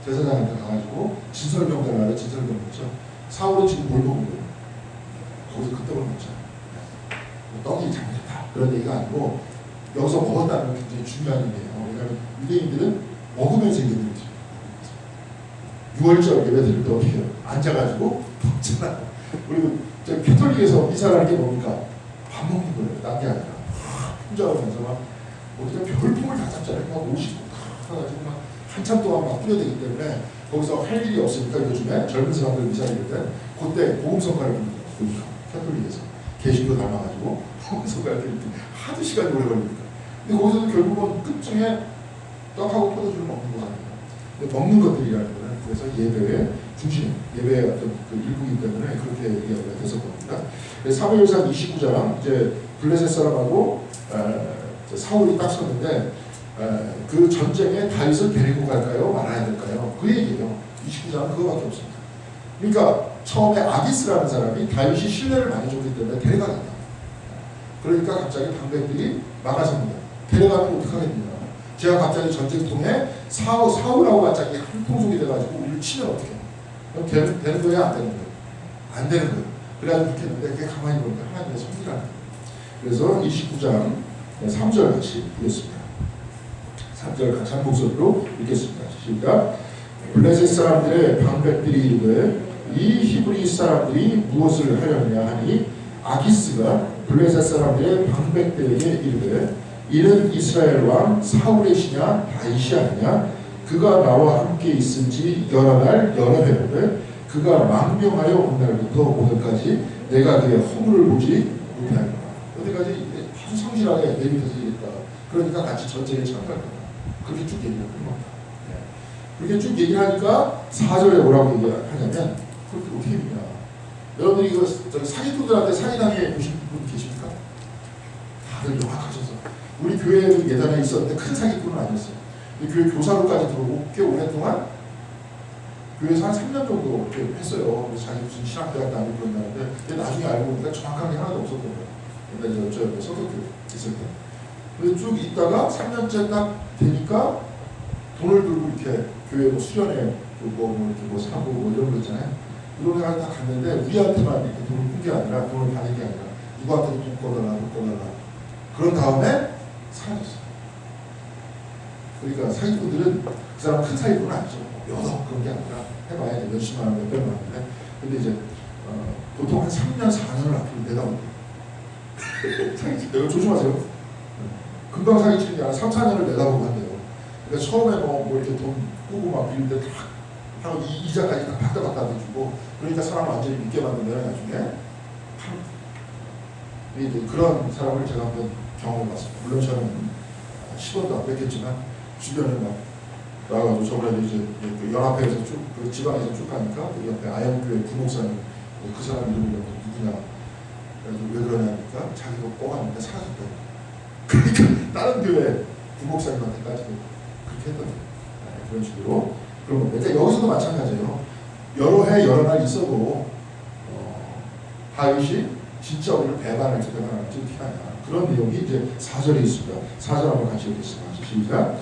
제사장한테 가가지고 진설병들 나라 진설병 먹죠. 사울은 지금 뭘 먹은 거예요? 거기서 그 떡을 먹죠. 떡이 잘못했다 그런 얘기가 아니고 여기서 먹었다는 건 굉장히 중요한 얘기예요. 왜냐하면 유대인들은 먹으면서 예배를 드려요. 6월절 예배 드릴 때 어떻게 해요? 앉아가지고 먹잖아요. 그리고 캐톨릭에서 미사라는 게 뭡니까? 밥 먹는 거예요. 딴 게 아니라 혼자 오면서 막 어떻게 별풍을 다 잡잖아요. 막 50고 다 가지고 막 한참 동안 막 뿌려대기 때문에 거기서 할 일이 없으니까 요즘에 젊은 사람들 미사 드릴 때 그때 복음성가를 부릅니다. 캐톨릭에서 개신교 닮아가지고 복음성가를 드릴 때 하도 시간이 오래 걸리니까. 근데 거기서도 결국은 끝중에 떡하고 포도주를 먹는 거잖아요. 근데 먹는 것들이라는 거는 그래서 예배의 중심, 예배의 어떤 그 일부이기 때문에 그렇게 이야기가 돼서 봅니다. 사무엘상 29장 이제 블레셋 사람하고 사울이 딱 섰는데 그 전쟁에 다윗을 데리고 갈까요? 말아야 될까요? 그 얘기예요. 29장은 그거밖에 없습니다. 그러니까 처음에 아기스라는 사람이 다윗이 신뢰를 많이 줬기 때문에 데려가겠다. 그러니까 갑자기 방백들이 막아섭니다. 데려가면 어떡하겠느냐. 제가 갑자기 전쟁통에 사울하고 갑자기 한통속이 돼가지고 우리를 치면 어떡해. 그럼 되는 거예요? 안 되는 거예요? 안 되는 거예요. 그래가지고 이렇게 했는데 그게 가만히 보니까 하나님의 섭리라는 거예요. 그래서 29장 3절 같이 보겠습니다. 3절 같이 한 목소리로 읽겠습니다. 시작. 블레셋 사람들의 방백들이 이르되 이 히브리 사람들이 무엇을 하려느냐 하니 아기스가 블레셋 사람들의 방백들에게 이르되 이는 이스라엘 왕 사울의 시냐 다윗이 아니냐 그가 나와 함께 있은지 여러 날 여러 해인데 그가 망명하여 온 날부터 오늘까지 내가 그의 허물을 보지 못하였다. 어디까지 아주 성실하게 내비켜서 얘기했다. 그러니까 같이 전쟁에 참가할 거다. 그렇게 쭉 얘기를 하는 겁니다. 그렇게 쭉 얘기하니까 4절에 뭐라고 얘기하냐면 그렇게 어떻게 믿냐. 여러분들이 이거 사기꾼들한테 사기당해 보신 분 계십니까? 다들 영악하셔서 우리 교회에도 예전에 있었는데 큰 사기꾼은 아니었어요. 근데 교회 교사로까지 들어오고 꽤 오랫동안 교회에서 한 3년 정도 이렇게 했어요. 그래서 자기 무슨 신학대학 다니고 그런다는데 근데 나중에 알고 보니까 정확한 게 하나도 없었던 거예요. 근데 저 옆에 서독교 있을 때. 근데 쭉 있다가 3년째 딱 되니까 돈을 들고 이렇게 교회 뭐 수련회 뭐 이렇게 뭐 사고 뭐 이런 거 있잖아요. 이런 데가 다 갔는데 우리한테만 이렇게 돈을 푼 게 아니라 돈을 받은 게 아니라 누구한테도 돈 꺼달라 돈 꺼달라 그런 다음에 사라졌어요. 그러니까 사기꾼들은 그 사람 큰 사기꾼은 아니죠. 몇억 그런 게 아니라 해봐야 이제 몇십만 원 몇백만 원인데 근데 이제 보통 한 3년 4년을 앞으로 내다봅니다. 사기치는 조심하세요. 금방 사기치는 게 아니라 3, 4년을 내다보고 한대요. 그러니까 처음에 뭐 이렇게 돈 꾸고 막 빌릴 때 다 하고 이자까지 다 박다박다 해주고 그러니까 사람 완전히 믿게 만든다는 나중에 이제 그런 사람을 제가 한번 경험해봤습니다. 물론 저는 10원도 안 뺏겼지만 주변에 막 나가지고 저번에도 이제 그 연합회에서 쭉 그 지방에서 쭉 가니까 그 옆에 아영교회 부목사님 그 사람 이름이 누구냐 그래서 왜 그러냐니까 자기가 뽑았는데 사라졌다. 그러니까 다른 교회 부목사님한테까지도 그렇게 했던 그런 식으로 그런 겁니다. 그러니까 여기서도 마찬가지예요. 여러 해 여러 날 있어도 다윗이 진짜 우리를 배반할지 어떻게 하냐 그런 내용이 이제 4절에 있습니다. 4절 한번 같이 읽겠습니다. 시작.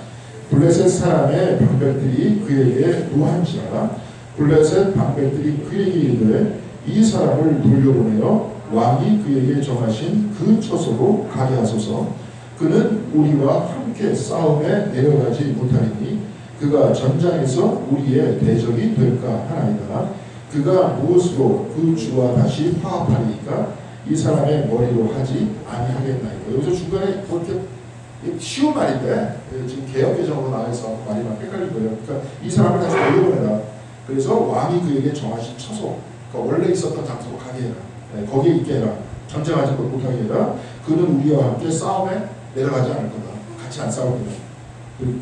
블레셋 사람의 방백들이 그에게 노한지라 블레셋 방백들이 그에게 이르되 이 사람을 돌려보내어 왕이 그에게 정하신 그 처소로 가게 하소서. 그는 우리와 함께 싸움에 내려가지 못하리니 그가 전장에서 우리의 대적이 될까 하나이다. 그가 무엇으로 그 주와 다시 화합하리이까 이 사람의 머리로 하지 아니하겠나이까. 여기서 중간에 그렇게 쉬운 말인데 지금 개혁개정으로 나와서 말이 막 헷갈린 거예요. 그러니까 이 사람을 다시 돌려보내라. 그래서 왕이 그에게 정하신 처소, 그러니까 원래 있었던 장소로 가게 해라. 네, 거기에 있게 해라. 전쟁하지 못하게 해라. 그는 우리와 함께 싸움에 내려가지 않을 거다. 같이 안 싸울 거다.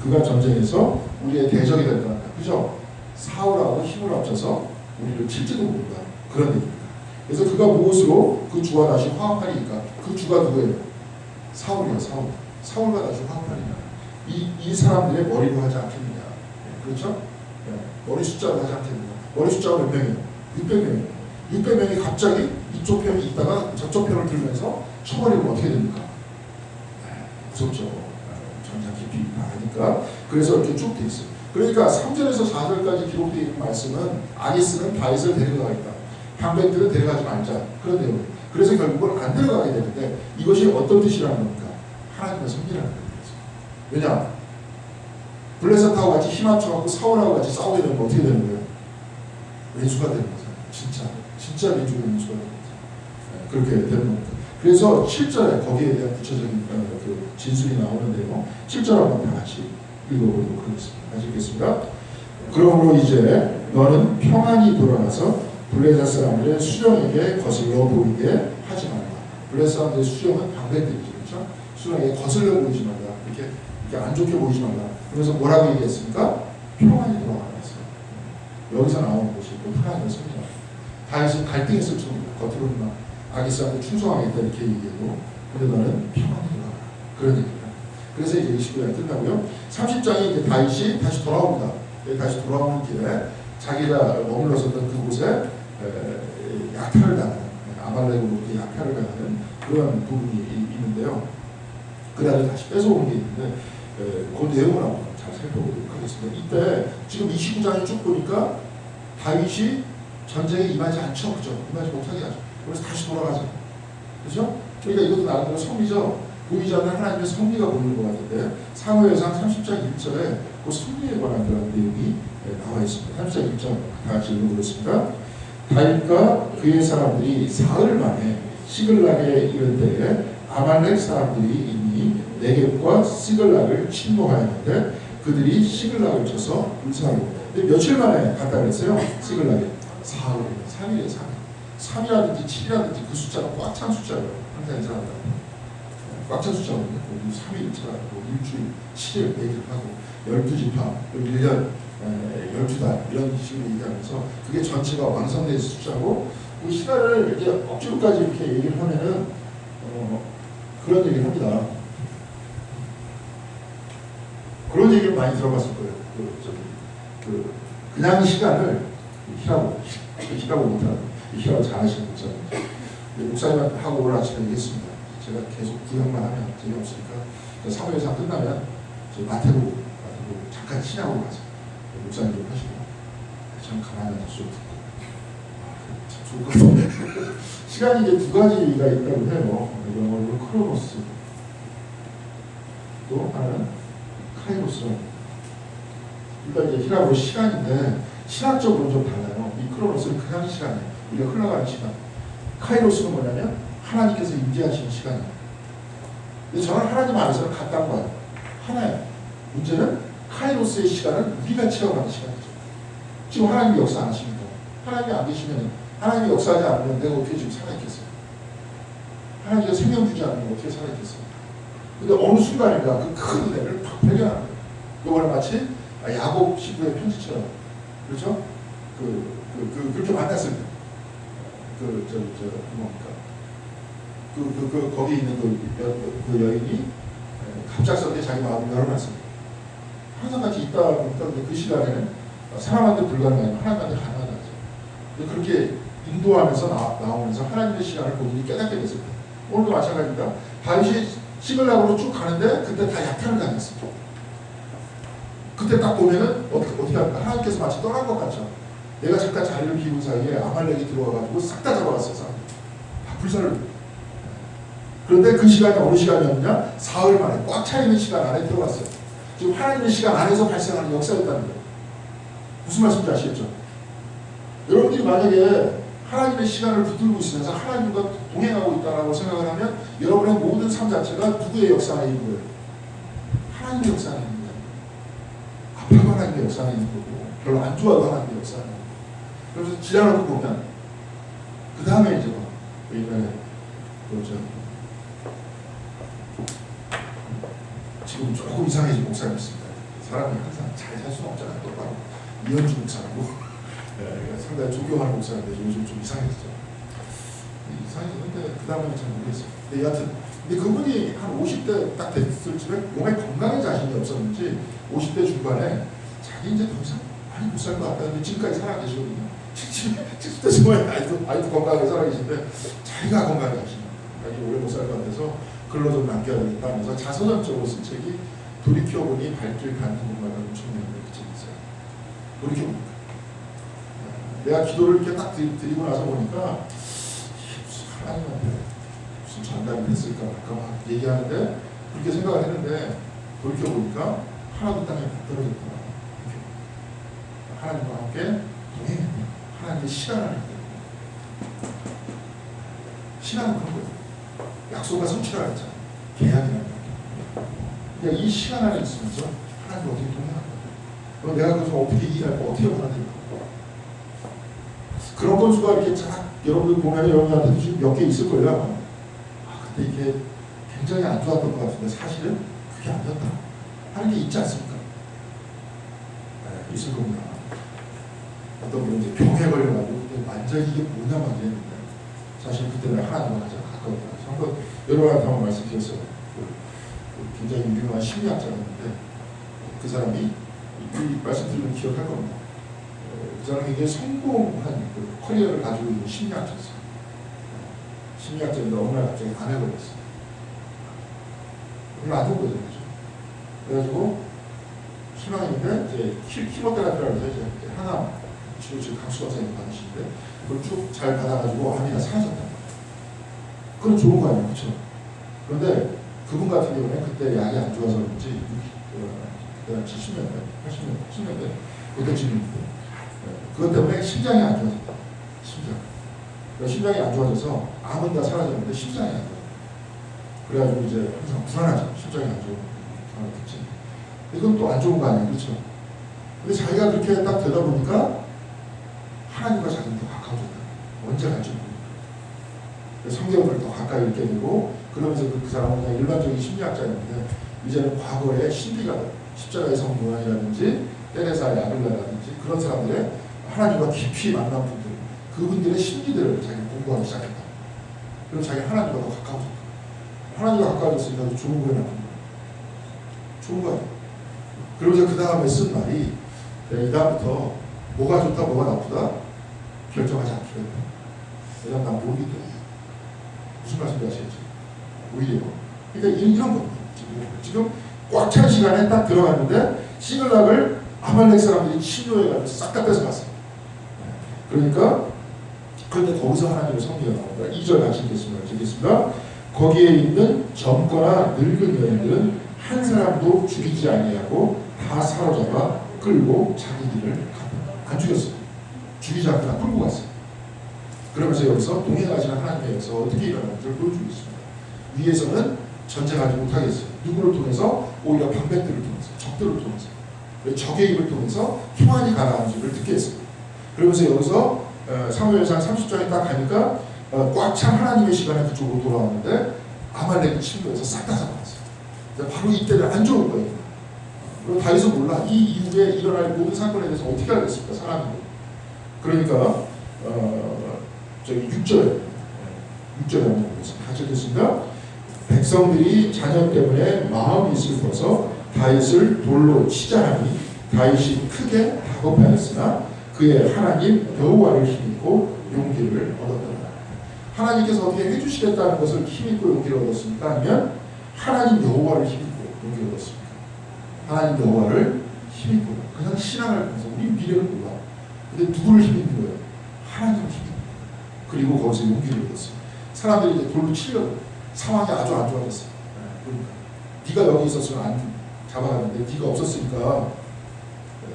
그가 전쟁에서 우리의 대적이 될 거다. 그죠? 사울하고 힘을 합쳐서 우리를 칠지도 모른다. 그런 얘기입니다. 그래서 그가 무엇으로 그 주와 다시 화합하리니까 그 주가 누구예요? 사울이야. 사울과 다시 화합하리냐. 이 사람들의 머리로 하지 않겠느냐. 그렇죠? 머리 숫자로 하지 않겠느냐. 머리 숫자가 몇 명이에요? 600명이에요. 600명이 갑자기 이쪽 편이 있다가 저쪽 편을 들면서 쳐버리면 어떻게 됩니까? 무섭죠. 전장 깊이 아니까. 그래서 이렇게 쭉 돼 있어요. 그러니까 3절에서 4절까지 기록되어 있는 말씀은 아기스는 다윗을 데려가겠다. 방백들은 데려가지 말자. 그런 내용이에요. 그래서 결국은 안 데려가게 되는데 이것이 어떤 뜻이라는 겁니까? 하나님의 섭리라는 거죠. 왜냐? 블레셋하고 같이 힘 합쳐갖고 사울하고 같이 싸우게 되면 어떻게 되는 거예요? 왼수가 되는 거죠. 진짜 민족의 왼수가 되는 거죠. 그렇게 되는 겁니다. 그래서 7절에 거기에 대한 구체적인 그 진술이 나오는데요. 7절 한번 다 같이 읽어보도록 하겠습니다. 같이 읽겠습니다. 그러므로 이제 너는 평안히 돌아가서 블레셋 사람들의 수령에게 거슬러 보이게 하지 말라. 블레셋 사람들의 수령은 방백들이죠. 그렇죠? 수령에게 거슬러 보이지 말라. 이렇게 안 좋게 보이지 말라. 그래서 뭐라고 얘기했습니까? 평안히 돌아가라 했어요. 여기서 나오는 것이 또 하나님의 섭리입니다. 다윗은 갈등했을 정도로 겉으로는 막 아기스한테 충성하겠다 이렇게 얘기해도 근데 너는 평안히 돌아가라. 그런 얘기입니다. 그래서 이제 29장이 끝나고요. 30장이 이제 다윗이 다시 돌아옵니다. 다시 돌아오는 길에 자기가 머물렀었던 그곳에 약탈을 당하는 아말렉으로부터 약탈을 당하는 그런 부분이 있는데요. 그날을 다시 뺏어오는 게 있는데 그 내용을 한번 잘 살펴보도록 하겠습니다. 이때 지금 29장을 쭉 보니까 다윗이 전쟁에 임하지 않죠. 그죠? 임하지 못하게 하죠. 그래서 다시 돌아가죠. 그죠? 그러니까 이것도 나름대로 섭리죠. 보이지 않는 하나님의 섭리가 보이는 것 같은데 사무엘상 30장 1절에 그 섭리에 관한 그런 내용이 나와 있습니다. 30장 1절 다 같이 읽어보겠습니다. 다윗과 그의 사람들이 사흘 만에 시글락에 이를 때에 아말렉 사람들이 이미 네겝과 시글락을 침노하였는데 그들이 시글락을 쳐서 불사하고 근데 며칠 만에 갔다 그랬어요? 시글락에 사흘이에요. 3일이에요. 3일 3이라든지 7이라든지 그 숫자가 꽉 찬 숫자예요. 항상 이 사람들 꽉 찬 숫자거든요. 3일 차고 일주일 7일 100일 하고 12지파 1년 12달 이런 식으로 얘기하면서 그게 전체가 완성된 숫자고 그 시간을 이제 억지로까지 이렇게 얘기를 하면은 그런 얘기를 합니다. 얘기를 많이 들어봤을 거예요. 그냥 시간을 히라고 못하는 히라고 잘하시는 목사님. 목사님한테 하고 오늘 아침에 얘기했습니다. 제가 계속 구경만 하면 재미없으니까 사무엘상 끝나면 저 마태복음 잠깐 친하고 가서 목사님 좀 하시고 참 가만히 앉아서 좀 듣고 참 좋을 것 같은데 시간이 이제 두 가지가 있다고 해요. 영어로 크로노스 또 하나는 카이로스라고. 일단 이제 히라고 시간인데 신학적으로 좀 달라요. 이 크로노스는 그냥 시간이에요. 우리가 흘러가는 시간. 카이로스는 뭐냐면 하나님께서 임재하시는 시간이에요. 근데 저는 하나님 안에서는 같다는 거예요. 하나예요. 문제는 카이로스의 시간은 우리가 치러가는 시간이죠. 지금 하나님이 역사 안 하십니까? 하나님이 안 계시면 하나님이 역사하지 않으면 내가 어떻게 지금 살아있겠어요? 하나님께서 생명 주지 않으면 어떻게 살아있겠어요? 근데 어느 순간인가 그 큰 은혜를 팍 발견하는 거예요. 이번에 마치 야곱 신부의 편지처럼 그렇죠? 그렇게 만났을 때 거기 있는 그 여인이 갑작스럽게 자기 마음을 열어놨습니다. 항상 같이 있다 보니까 그 시간에는 사람한테 불가능한 하나님한테 가능하다. 그렇게 인도하면서 나오면서 하나님의 시간을 본인이 깨닫게 됐습니다. 오늘도 마찬가지입니다. 다윗이 시글락으로 쭉 가는데 그때 다 약탈을 당했습니다. 그때 딱 보면은 어떻게 합니까? 하나님께서 마치 떠난 것 같죠. 내가 잠깐 자리를 비운 사이에 아말렉이 들어와가지고 싹 다 잡아갔어요. 다 불살을. 그런데 그 시간이 어느 시간이었느냐? 사흘 만에 꽉 차있는 시간 안에 들어갔어요. 지금 하나님의 시간 안에서 발생하는 역사였다는 거예요. 무슨 말씀인지 아시겠죠? 여러분들이 만약에 하나님의 시간을 붙들고 있으면서 하나님과 동행하고 있다고 생각을 하면 여러분의 모든 삶 자체가 누구의 역사 안에 있는 거예요? 하나님의 역사 안에 있는 거예요. 아파도 하나님의 역사 안에 있는 거고 별로 안 좋아도 하나님의 역사 안에 있는 거고. 그래서 지나가고 보면 그 다음에 이제 이번에 지금 조금 이상해진 목사님 있습니다. 사람이 항상 잘 살 수는 없잖아요. 똑바로 이현주 목사라고 상당히 존경하는 목사인데 요즘 좀 이상해졌죠. 이상해졌는데 그 다음에 잘 모르겠어요. 근데 여하튼 근데 그분이 한 50대 딱 됐을 쯤에 몸에 건강에 자신이 없었는지 50대 중반에 자기 이제 더 이상 많이 못 살 것 같다는데 지금까지 살아계시거든요. 70대 중반에 아직도 건강하게 살아계신데 자기가 건강에 자신이 자기 오래 못 살 것 같아서 글로 좀 남겨야 되겠다 하면서 자서전적으로 쓴 책이 돌이켜보니 발길 닿는 곳마다 엄청나게 그 책이 있어요. 돌이켜보니까 내가 기도를 이렇게 딱 드리고 나서 보니까 무슨 하나님한테 무슨 전달이 됐을까 말까 막 얘기하는데 그렇게 생각을 했는데 돌이켜보니까 하나도 땅에 못 떨어졌구나. 하나님과 함께 동행했구나. 하나님의 시간을 했구나. 시간은 그런 거예요. 약속과 성취를 했잖아. 계약이라는 거. 그러니까 이 시간 안에 있으면서 하나님과 어떻게 동행하는 거야. 그럼 내가 그것을 어떻게 이해할 거 어떻게 받아들일까. 그런 건수가 이렇게 쫙 여러분들 보면 여러분한테도 지금 몇 개 있을 거예요. 근데 이게 굉장히 안 좋았던 것 같은데 사실은 그게 아니었다 하는 게 있지 않습니까? 네, 있을 겁니다. 어떤 분은 이제 병에 걸려가지고 완전히 이게 뭐냐 막 이랬는데 사실 그때는 하나님과 가장 가까웠다. 한번 여러분한테 한번 말씀드렸어요. 굉장히 유명한 심리학자였는데 그 사람이 이 말씀드리면 기억할 겁니다. 그 사람이 굉장히 성공한 그 커리어를 가지고 있는 심리학자였어요. 심리학자인데 어느 날 갑자기 암에 걸렸어요. 별로 안 좋은 거죠. 그래가지고 희망인데 이제 키모테라피라고 해서 이제 항암 치료 지금 강수 박사님 받으시는데 그걸 쭉 잘 받아가지고 암이 다 사라졌단 말이에요. 그건 좋은 거 아니에요, 그렇죠? 그런데 그분 같은 경우는 그때 약이 안 좋아서 그런지 그때 70년대, 80년대, 80년대 그때쯤인데 그것 때문에 심장이 안 좋아졌다. 심장이 안 좋아져서 암은 다 사라졌는데 심장이 안 좋아요. 그래가지고 이제 항상 불안하죠. 심장이 안 좋은 불안하겠지. 이건 또 안 좋은 거 아니에요, 그렇죠? 근데 자기가 그렇게 딱 되다 보니까 하나님과 자기는 더 가까워졌다. 언제 갈지 모르니까. 성경을 더 가까이 읽게 되고 그러면서 그 사람은 그냥 일반적인 심리학자였는데 이제는 과거의 신비가 십자가의 성도 요한이라든지 테레사 야벨라라든지 그런 사람들의 하나님과 깊이 만난 분들 그분들의 심리들을 자기 공부하기 시작했다. 그럼 자기 하나님과 더 가까워졌다. 하나님과 가까워졌으니까 좋은 거에 나쁜 거예요. 좋은 거예요. 그러면서 그 다음에 쓴 말이 이 다음부터 뭐가 좋다 뭐가 나쁘다 결정하지 않기로 했다. 왜냐면 난 모르기 때문에. 무슨 말씀인지 아시겠죠? 오히려 그러니까 이런 겁니다. 지금 꽉 찬 시간에 딱 들어갔는데 시글락을 아말렉 사람들이 침노해가지고 싹 다 뺏어갔어요. 그러니까 그런데 거기서 하나님의 섭리가 나옵니다. 2절 같이 읽겠습니다. 거기에 있는 젊거나 늙은 여인들은 한 사람도 죽이지 아니하고 다 사로잡아 끌고 자기 길을 갔다. 안 죽였어요. 죽이지 않고 다 끌고 갔어요. 그러면서 여기서 동행하시는 하나님의 역사가 어떻게 일어나는지를 보여주고 있습니다. 위에서는 전쟁하지 못하겠어요. 누구를 통해서? 오히려 방백들을 통해서, 적들을 통해서, 적의 입을 통해서 평안이 가라앉은 줄을 듣게 했습니다. 그러면서 여기서 사무엘상 30장에 딱 가니까 꽉 찬 하나님의 시간에 그쪽으로 돌아왔는데 아말렉이 침노해서 싹 다 잡아갔어요. 바로 이때를 안 좋은 거예요. 그리고 다윗은 몰라. 이 이후에 일어날 모든 사건에 대해서 어떻게 알겠습니까? 사람이. 그러니까 저기 6절에 한번 보겠습니다. 같이 읽겠습니다. 백성들이 자녀 때문에 마음이 슬퍼서 다윗을 돌로 치자하니 다윗이 크게 다급하였으나 그의 하나님 여호와를 힘입고 용기를 얻었다. 하나님께서 어떻게 해주시겠다는 것을 힘입고 용기를 얻었습니까? 아니면 하나님 여호와를 힘입고 용기를 얻었습니까? 하나님 여호와를 힘입고. 그냥 신앙을 하면서 우리 미래를 몰라. 근데 누구를 힘입는 거예요? 하나님을 힘입는 거예요. 그리고 거기서 용기를 얻었어요. 사람들이 이제 돌로 치려고 상황이 아주 안 좋아졌어요. 그러니까 네가 여기 있었으면 안 잡아갔는데 네가 없었으니까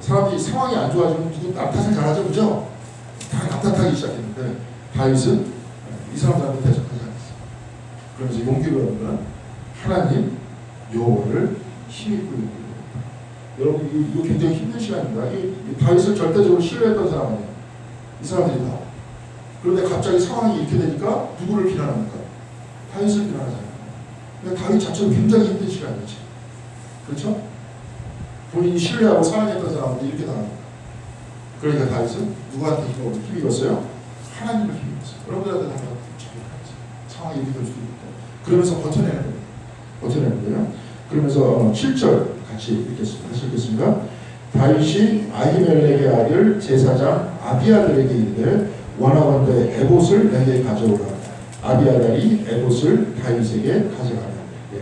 사람들이 상황이 안 좋아지면 누구 남 탓을 잘하죠, 그죠? 다 남 탓하기 시작했는데 다윗은 이 사람들한테 대적하지 않았어요. 그러면서 용기를 얻으면 하나님 여호와를 힘입고 용기를 얻는다. 여러분 이거 굉장히 힘든 시간입니다. 이 다윗을 절대적으로 신뢰했던 사람 아니에요. 이 사람들이 다. 그런데 갑자기 상황이 이렇게 되니까 누구를 비난합니까? 다윗을 비난하잖아요. 근데 다윗 자체도 굉장히 힘든 시간이었지. 그렇죠? 본인이 신뢰하고 사랑했던 사람들이 이렇게 당합니다. 그러니까 다윗은 누구한테 힘입었어요? 하나님을 힘입었어요. 여러분들한테 한번 상황이 이렇게 될 수도 있고 그러면서 버텨내는 겁니다. 버텨내는 거예요. 그러면서 7절 같이 읽겠습니다. 다시 읽겠습니다. 다윗이 아히멜렉의 아들 제사장 아비아달에게 이르되 원하건대 에봇을 내게 가져오라. 아비아달이 에봇을 다윗에게 가져가라.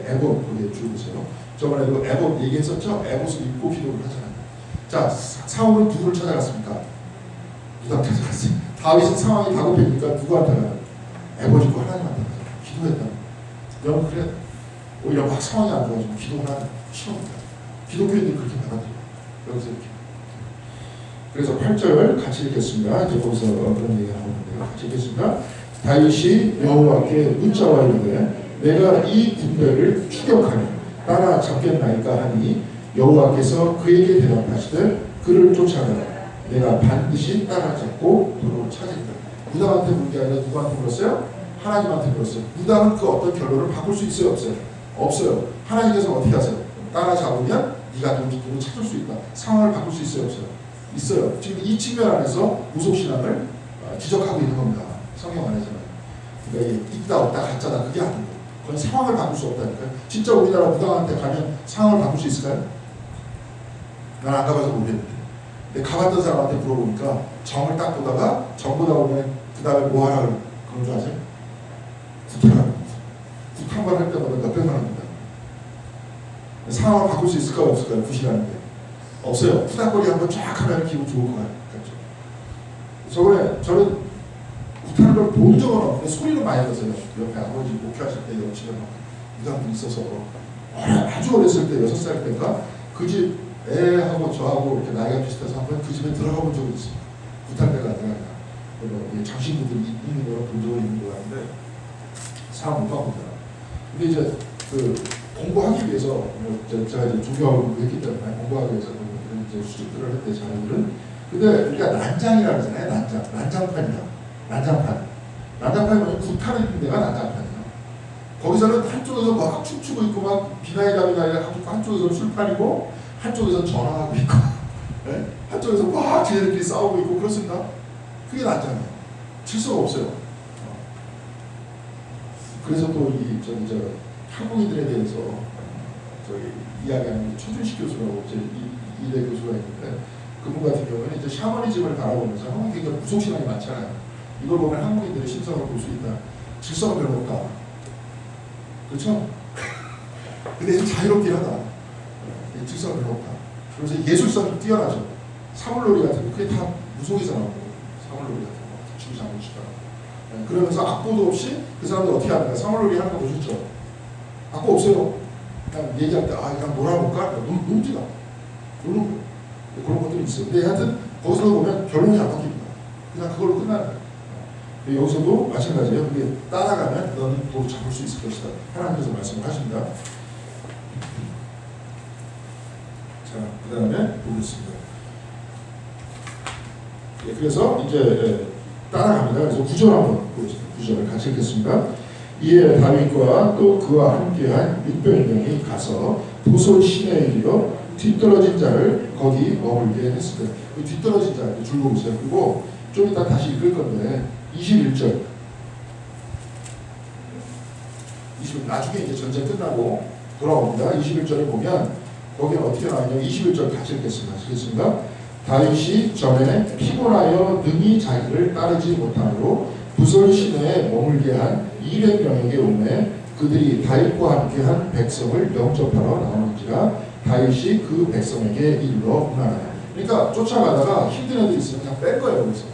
에봇 거기에 주고세요. 저번에도 에봇 얘기했었죠. 에봇을 입고 기도를 하잖아요. 자, 사울은 누구를 찾아갔습니까? 누가 찾아갔어요? 다윗은 상황이 다급해지니까 누구한테 가요? 에봇 입고 하나님한테 가요. 기도했다. 여러분 그래 오히려 막 상황이 안 좋아지면 기도하는 싫어합니다. 기독교인들이 그렇게 받아들여요. 여기서 이렇게. 그래서 8절 같이 읽겠습니다. 이제 거기서 그런 얘기가 나오는데요. 같이 읽겠습니다. 다윗이 여호와께 묻자와 이르되 내가 이 군대를 추격하니 따라잡겠나이까 하니 여호와께서 그에게 대답하시되 그를 쫓아가라. 내가 반드시 따라잡고 도로 찾으리라. 무당한테 물은 게 아니라 누구한테 물었어요? 하나님한테 물었어요. 무당은 그 어떤 결론을 바꿀 수 있어요? 없어요? 없어요. 하나님께서 어떻게 하세요? 따라잡으면 네가 누구 찾을 수 있다. 상황을 바꿀 수 있어요? 없어요? 있어요. 지금 이 측면 안에서 무속신앙을 지적하고 있는 겁니다. 성경 안에서는. 그러니까 있다 없다 가짜다 그게 아니고 그건 상황을 바꿀 수 없다니까요. 진짜 우리나라 무당한테 가면 상황을 바꿀 수 있을까요? 난 안 가봐서 모르겠는데. 근데 가봤던 사람한테 물어보니까 정을 딱 보다가 정 보다 보면 그 다음에 뭐 하라 그런 줄 아세요? 구타라는 거죠. 구타만 할 때마다 몇백만 원입니다. 상황을 바꿀 수 있을까요? 없을까요? 구시라는데. 없어요. 후닥거리 한번 쫙 하면 기분 좋을 것 같죠. 저번에 저는 구타는 걸 본 적은 없는데 소리는 많이 들었어요. 옆에 아버지 목회하실 때 옆집에 막 무당들이 있어서 아주 어렸을 때 6살 때인가 그 집 애하고 저하고 이렇게 나이가 비슷해서 한번 그 집에 들어가 본 적이 있어요. 구탈대가 아니라 장신구들이 있는 걸 본 적이 있는 것 같은데 사람 못 바꾼다. 근데 이제 그 공부하기 위해서 제가 이제 조교하고 했기 때문에 공부하기 위해서 이제 수집들을 했대 자녀들은. 근데 우리가 난장이라고 하잖아요. 난장판이야. 난장판이 뭐냐면 구타를 입는 데가 난장판이야. 거기서는 한쪽에서 막 춤추고 있고 막 비나이가 한쪽에서 술판이고 한쪽에서 전화하고 있고 네? 한쪽에서 막 쟤네들끼리 싸우고 있고 그렇습니다. 그게 난장이에요. 질서가 없어요. 그래서 또 이 한국인들에 대해서 저기 이야기하는 최준식 교수라고 이제 이대 교수가 있는데 그분 같은 경우는 이제 샤머니즘을 바라보면서 한국이 굉장히 무속신앙이 많잖아요. 이걸 보면 한국인들의 심성을 볼 수 있다. 질서가 별로 없다. 그렇죠? 근데 자유롭긴 하다. 질서가 별로 없다. 그래서 예술성이 뛰어나죠. 사물놀이 같은 거 그게 다 무속에서 나오고 사물놀이 같은 거 죽이 장구치다. 그러면서 악보도 없이 그 사람들 어떻게 하는가 사물놀이 하는 거 보셨죠? 악보 없어요. 그냥 얘기할 때 그냥 놀아볼까? 놀지다. 노는 거 그런 것들이 있어요. 근데 하여튼 거기서 보면 결론이 안 바뀝니다. 그냥 그걸로 끝나는 거예요. 여기서도 마찬가지예요. 그게 따라가면 너는 도로 잡을 수 있을 것이다. 하나님께서 말씀을 하십니다. 자, 그 다음에 보겠습니다. 그래서 이제 따라갑니다. 그래서 구절 한번 보겠습니다. 구절을 같이 읽겠습니다. 이에 다윗과 또 그와 함께한 600명이 가서 보솔 시내에 이르러 뒤떨어진 자를 거기 머물게 했습니다. 뒤떨어진 자 줄 보세요. 그리고 좀 이따 다시 읽을 건데 21절. 나중에 이제 전쟁 끝나고 돌아옵니다. 21절에 보면 거기는 어떻게 나오냐면 21절 같이 읽겠습니다. 다윗이 전에 피곤하여 능히 자기를 따르지 못하므로 부솔 시내에 머물게 한 200명에게 오매 그들이 다윗과 함께한 백성을 영접하러 나오는지라 다윗이 그 백성에게 이르러 문하라. 그러니까 쫓아가다가 힘든 애들이 있으면 그냥 뺄 거예요. 여기서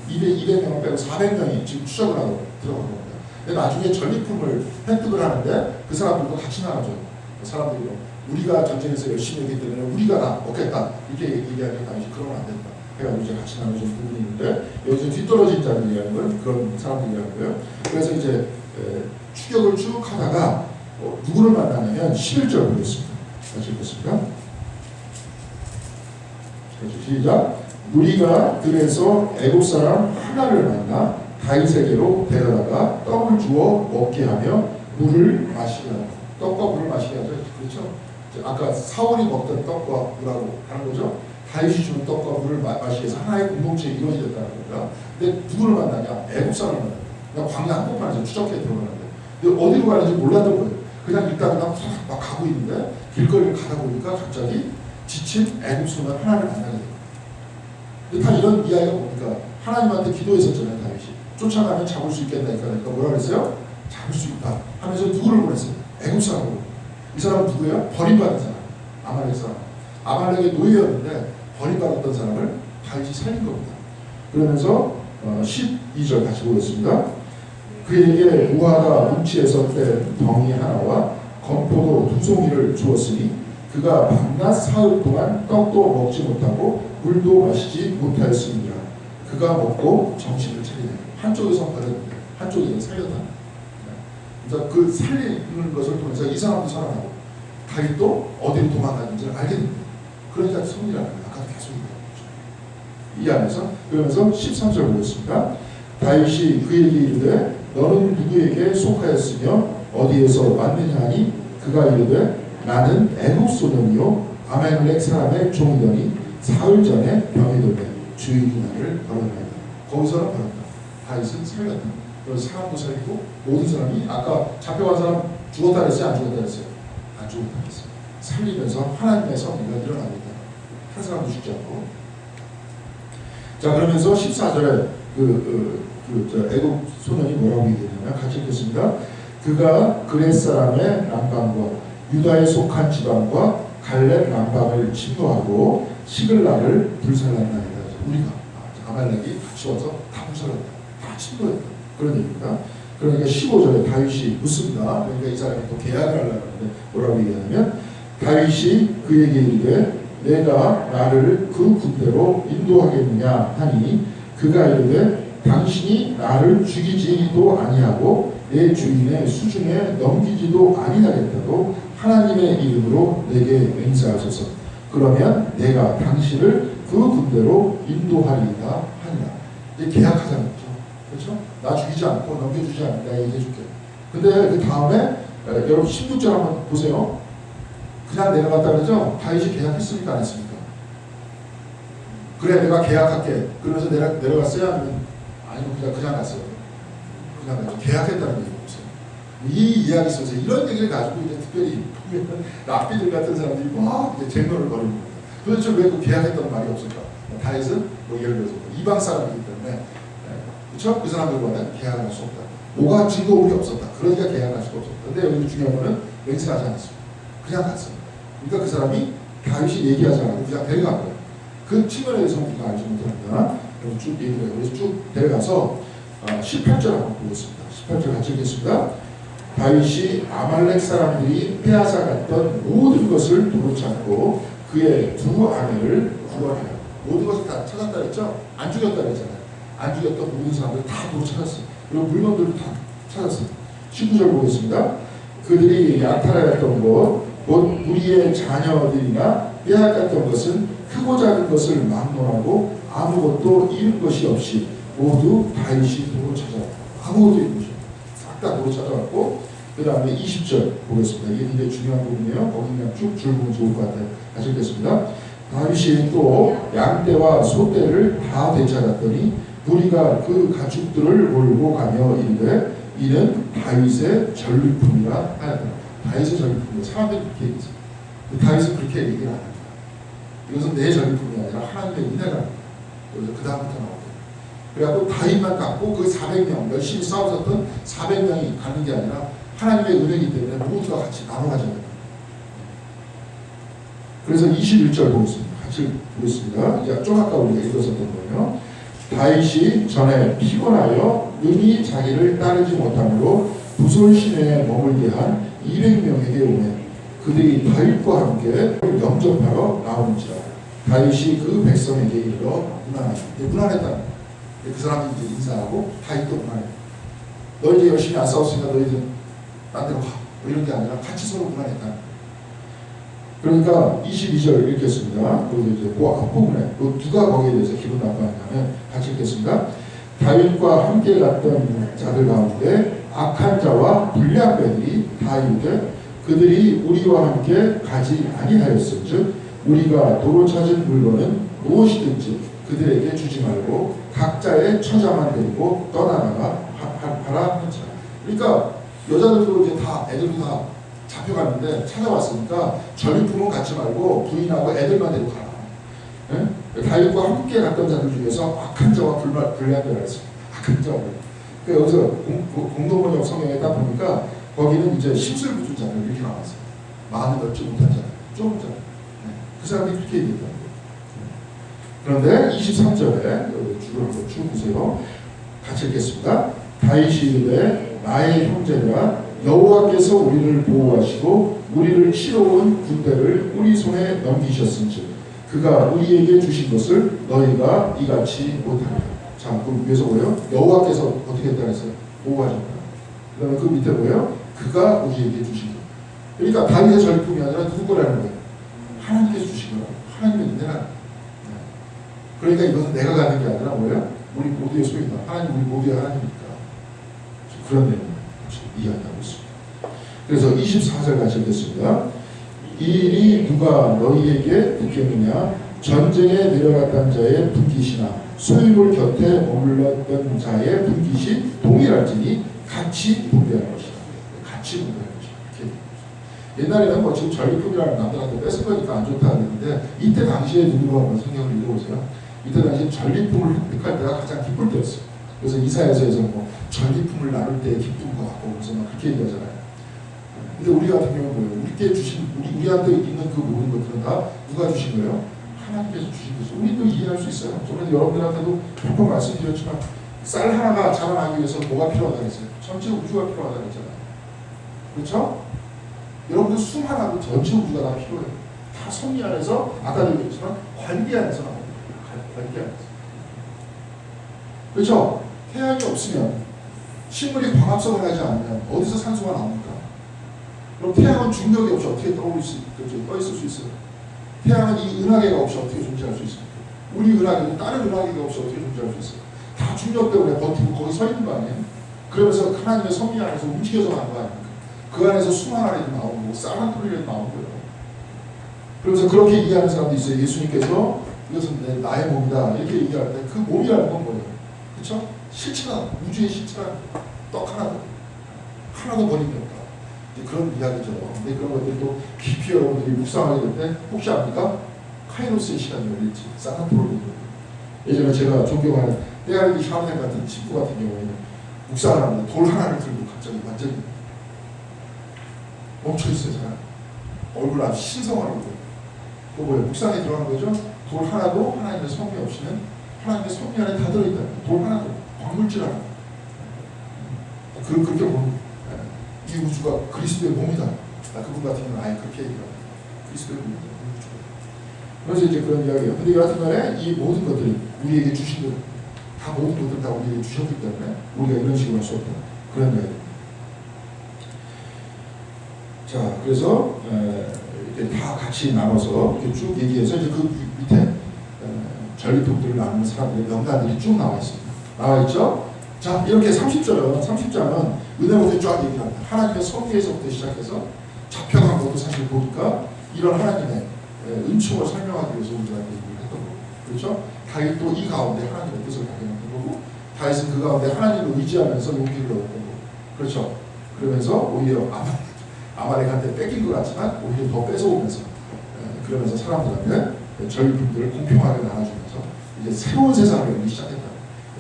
200명을 빼고 400명이 지금 추적을 하고 들어간 겁니다. 근데 나중에 전리품을 획득을 하는데 그 사람들도 같이 나가죠. 사람들이 우리가 전쟁에서 열심히 했기 때문에 우리가 다 먹겠다 이렇게 얘기하는 다윗이 그러면 안 된다. 해가지고 이제 같이 나눠준 부분이 있는데 여기서 뒤떨어진 자를 얘기하는 건 그런 사람들이라는 거예요. 그래서 이제 추격을 쭉 하다가 누구를 만나냐면 11절 보겠습니다. 같이 읽겠습니다. 시작. 무리가 들에서 애굽 사람 하나를 만나 다윗에게로 데려다가 떡을 주어 먹게 하며 물을 마시게 하고 떡과 물을 마시게 하죠. 그렇죠? 아까 사울이 먹던 떡과 물하고 하는 거죠. 다윗이 주는 떡과 물을 마시게 해서 하나의 공동체에 이루어졌다는 겁니다. 근데 누구를 만나냐? 애굽 사람을 만나요. 그냥 광야 한복판에서 추적해 들어가는데 근데 어디로 가는지 몰랐던 거예요. 그냥 일단 막 가고 있는데 길거리를 가다 보니까 갑자기 지친 애굽 소년 하나를 만나게 돼요. 근데 다 이런 이야기가 뭡니까? 하나님한테 기도했었잖아요. 다윗이 쫓아가면 잡을 수 있겠다니까 그러니까 뭐라 그랬어요? 잡을 수 있다 하면서 누구를 보냈어요? 애굽 사람으로. 이 사람은 누구예요? 버림받은 사람. 아말렉 사람. 아말렉의 노예였는데 버림받았던 사람을 다윗이 살린 겁니다. 그러면서 12절 같이 보겠습니다. 그에게 우하가 뭉치에서 뗀 덩이 하나와 건포도 2송이를 주었으니 그가 밤낮 사흘 동안 떡도 먹지 못하고 물도 마시지 못하였습니다. 그가 먹고 정신을 차리네. 한쪽에서 버렸는데 한쪽에서 살렸다. 그래서 그 살리는 것을 통해서 이 사람도 살아나고 다윗도 어디로 도망갔는지를 알게 됩니다. 그러니까 성리라는 거예요. 아까도 계속 얘기했죠. 이 안에서 그러면서 13절 보겠습니다. 다윗이 그에게 이르되 너는 누구에게 속하였으며 어디에서 왔느냐 하니 그가 이르되 나는 애굽 소년이요 아말렉 사람의 종이더니 사흘 전에 병이 들매 주인이 나를 벌어내다. 거기서는 벌었다. 다윗은 살렸다. 그래서 사람도 살리고 모든 사람이 아까 잡혀간 사람 죽었다 그랬어요? 안 죽었다 그랬어요? 안 죽었다 그랬어요. 살리면서 하나님의 섭리가 일어나고 있다. 한 사람도 죽지 않고. 자 그러면서 14절에 애굽 소년이 뭐라고 얘기하냐면 같이 읽겠습니다. 그가 그렛 사람의 남방과 유다에 속한 지방과 갈렙 남방을 침노하고 시글락을 불살랐나이다. 우리가 아말렉이 같이 와서 다 불살랐다. 다 침노했다. 그런 얘기입니다. 그러니까 15절에 다윗이 묻습니다. 그러니까 이 사람이 또 계약을 하려고 하는데 뭐라고 얘기하냐면 다윗이 그에게 이르되 내가 나를 그 군대로 인도하겠느냐 하니 그가 이르되 당신이 나를 죽이지도 아니하고 내 주인의 수중에 넘기지도 아니하겠다고 하나님의 이름으로 내게 맹세하소서. 그러면 내가 당신을 그 군대로 인도하리이다 하니라. 이제 계약하자는 거죠. 그렇죠? 나 죽이지 않고 넘겨주지 않고 내가 얘기해줄게. 근데 그 다음에 여러분 16절 한번 보세요. 그냥 내려갔다 그러죠? 다윗이 계약했습니까? 안 했습니까? 그래 내가 계약할게. 그러면서 내려갔어요? 아니면 그냥 갔어요? 그냥 갔죠. 계약했다는 얘기 없어요. 이 이야기 속에서 이런 얘기를 가지고 이제 특별히 보면 랍비들 같은 사람들이 막 이제 쟁론을 벌이는 겁니다. 도대체 왜 그 계약했던 말이 없을까? 다윗은 뭐 예를 들어서 이방 사람이기 때문에 그렇죠? 그 사람들과는 계약할 수 없다. 뭐가 증거물이 없었다. 그러니까 계약할 수가 없었다. 근데 여기 중요한 거는 맹세하지 않았습니다. 그냥 갔습니다. 그러니까 그 사람이 다윗이 얘기하지 않고 그냥 데려간 거예요. 그 측면에 대해서 우리가 알지 못합니다. 그래서 쭉 얘기를 해요. 그래서 쭉 데려가서 18절 한번 보겠습니다. 18절 같이 읽겠습니다. 다윗이 아말렉 사람들이 빼앗아 갔던 모든 것을 도로 찾고 그의 두 아내를 구원해요. 모든 것을 다 찾았다 그랬죠? 안 죽였다 그랬잖아요. 안 죽였던 모든 사람들 다 도로 찾았어요. 그리고 물건들도 다 찾았어요. 19절 보겠습니다. 그들이 약탈하였던 것, 곧 우리의 자녀들이나 빼앗겼던 것은 크고 작은 것을 막론하고 아무것도 잃은 것이 없이 모두 다윗이 도로 찾아왔다. 아무것도 잃은 것이 없다. 싹 다 도로 찾아왔고 그 다음에 20절 보겠습니다. 이게 굉장히 중요한 부분이에요. 거기 그냥 쭉 줄보면 좋을 것 같아요. 다시 읽겠습니다. 다윗이 또 양떼와 소떼를 다 되찾았더니 무리가 그 가축들을 몰고 가며 이르되 이는 다윗의 전리품이라 하였다. 다윗의 전리품이다. 사람들이 그렇게 얘기했어요. 다윗은 그렇게 얘기를 안 합니다. 이것은 내 전리품이 아니라 하나님의 은혜가 그래서 그 다음부터 나오고 그래갖고 다윗만 갖고 그 400명 열심히 싸우셨던 400명이 가는 게 아니라 하나님의 은혜이기 때문에 모두가 같이 나눠 가져가는 그래서 21절 보겠습니다. 같이 보겠습니다. 좀 아까 우리가 읽었었던 거예요. 다윗이 전에 피곤하여 능히 자기를 따르지 못하므로 부솔 시내에 머물게 한 200명에게 오매 그들이 다윗과 함께 영접하러 나오는지라 다윗이 그 백성에게 이르러 무난했다. 그 사람이 이제 인사하고 다윗도 무난해. 너 이제 열심히 안 싸웠으니까 너희들 딴 데로 가. 뭐 이런 게 아니라 같이 서로 무난했다. 그러니까 22절 읽겠습니다. 그리고 이제 그 앞부분에 누가 거기에 대해서 기분 나빠하냐면 같이 읽겠습니다. 다윗과 함께 갔던 자들 가운데 악한 자와 불량 배들이 다 이르되 그들이 우리와 함께 가지 아니하였은즉 우리가 도로 찾은 물건은 무엇이든지 그들에게 주지 말고 각자의 처자만 데리고 떠나가라 하라 하는지라. 그러니까 여자들도 이제 다 애들도 다 잡혀갔는데 찾아왔으니까 전리품은 갖지 말고 부인하고 애들만 데리고 가라. 네? 다윗과 함께 갔던 자들 중에서 악한 자와 불량배라 했습니다. 악한 자와 불량. 여기서 공동번역 성경에 딱 보니까 거기는 이제 심술 붙은 자들 이렇게 나왔어요. 마음을 넓지 못한 자들, 좁은 자들. 그 사람이 그렇게 얘기했다는 거예요. 그런데 23절에 줄을 한번 쭉 보세요. 같이 읽겠습니다. 다윗이 이르되 나의 형제가 여호와께서 우리를 보호하시고 우리를 치러 온 군대를 우리 손에 넘기셨은즉 그가 우리에게 주신 것을 너희가 이같이 못하리라. 자, 그럼 위에서 뭐예요? 여호와께서 어떻게 했다 했어요? 보호하셨다. 그 다음에 그 밑에 뭐예요? 그가 우리에게 주신 것. 그러니까 다윗의 전리품이 아니라 누구 거라는 거예요? 하나님께서 주신 거라고. 하나님의 은혜라는 거예요. 그러니까 이것은 내가 가는 게 아니라 뭐예요? 우리 모두의 소유다. 하나님 우리 모두의 하나님이니까. 그런 내용을 이야기하고 있습니다. 그래서 24절 같이 읽겠습니다. 이 일이 누가 너희에게 듣겠느냐? 전쟁에 내려갔던 자의 분깃이나 소유물 곁에 머물렀던 자의 분깃이 동일할지니 같이 분배할 것이다. 같이 분배할 것이다. 옛날에는 뭐 지금 전리품이라는 남들한테 뺏은 거니까 안 좋다 그랬는데 이때 당시에 누구로 한번 성경을 읽어보세요. 이때 당시 전리품을 획득할 때가 가장 기쁠 때였어요. 그래서 이사야서에서 뭐 전리품을 나눌 때 기쁜 것 같고 그래서 막 그렇게 얘기하잖아요. 근데 우리 같은 경우는 뭐예요? 우리께 주신 우리한테 있는 그 모든 것들은 다 누가 주신 거예요? 하나님께서 주신 것을 우리도 이해할 수 있어요. 저번에 여러분들한테도 몇 번 말씀드렸지만 쌀 하나가 자라나기 위해서 뭐가 필요하다고 했어요? 전체 우주가 필요하다고 했잖아요. 그렇죠? 여러분들 숨 하나도 전체 우주가 다 필요해요. 다 섭리 안에서 아까도 얘기했지만 관계 안에서 나옵니다. 관계 안에서. 그렇죠? 태양이 없으면 식물이 광합성을 하지 않으면 어디서 산소가 나옵니까? 그럼 태양은 중력이 없이 어떻게 떠 있을 수 있어요? 태양은 이 은하계가 없이 어떻게 존재할 수 있습니까? 우리 은하계는 다른 은하계가 없이 어떻게 존재할 수 있어요? 다 중력 때문에 버티고 거기 서 있는 거 아니에요? 그러면서 하나님의 섭리 안에서 움직여서 가는 거 아닙니까? 그 안에서 수만 안에도 나오고 뭐 쌀 한 뿌리라도 나오고요. 그러면서 그렇게 이해하는 사람도 있어요. 예수님께서 이것은 나의 몸이다 이렇게 얘기할 때 그 몸이라는 건 뭐예요? 그렇죠? 실체가 우주의 실체가 떡 하나도 하나도 버림이 없다. 이제 그런 이야기죠. 근데 그런 것들이 또 깊이 여러분들이 묵상하게 될 때 혹시 압니까? 카이로스의 시간이 열릴지 사탄프로를 예전에 제가 존경하는 때아르기 샤브넨 같은 친구 같은 경우에는 묵상을 하는데 돌 하나를 들고 갑자기 완전히 멈춰있어요. 제가 얼굴 아주 신성하고 그 뭐예요? 묵상에 들어간 거죠. 돌 하나도 하나님의 섭리 없이는 하나님의 섭리 안에 다 들어있다. 돌 하나도 광물질 하나 그렇게 보는 이 우주가 그리스도의 몸이다. 그분 같은 경우는 아예 그렇게 얘기합니다. 그리스도의 몸이다. 그래서 이제 그런 이야기예요. 근데 여하튼 간에 이 모든 것들이 우리에게 주신 것, 다 모든 것들 다 우리에게 주셨기 때문에 우리가 이런 식으로 할 수 없다. 그런 이야기입니다. 자, 그래서 이렇게 다 같이 나눠서 이렇게 쭉 얘기해서 이제 그 밑에 전리품들을 나누는 사람들의 명단들이 쭉 나와 있습니다. 나와 있죠? 자, 이렇게 30장은 은혜로서 쫙 얘기합니다. 하나님의 섭리에서부터 시작해서 잡혀간 것도 사실 보니까 이런 하나님의 은총을 설명하기 위해서 우리가 얘기를 했던 거고, 그렇죠? 다윗도 이 가운데 하나님의 뜻을 발견했던 거고, 다윗은 그 가운데 하나님을 의지하면서 용기를 얻었던 거고, 그렇죠? 그러면서 오히려 아말렉한테 뺏긴 것 같지만 오히려 더 뺏어오면서 그러면서 사람들한테 전리품들을 공평하게 나눠주면서 이제 새로운 세상을 열기 시작했다.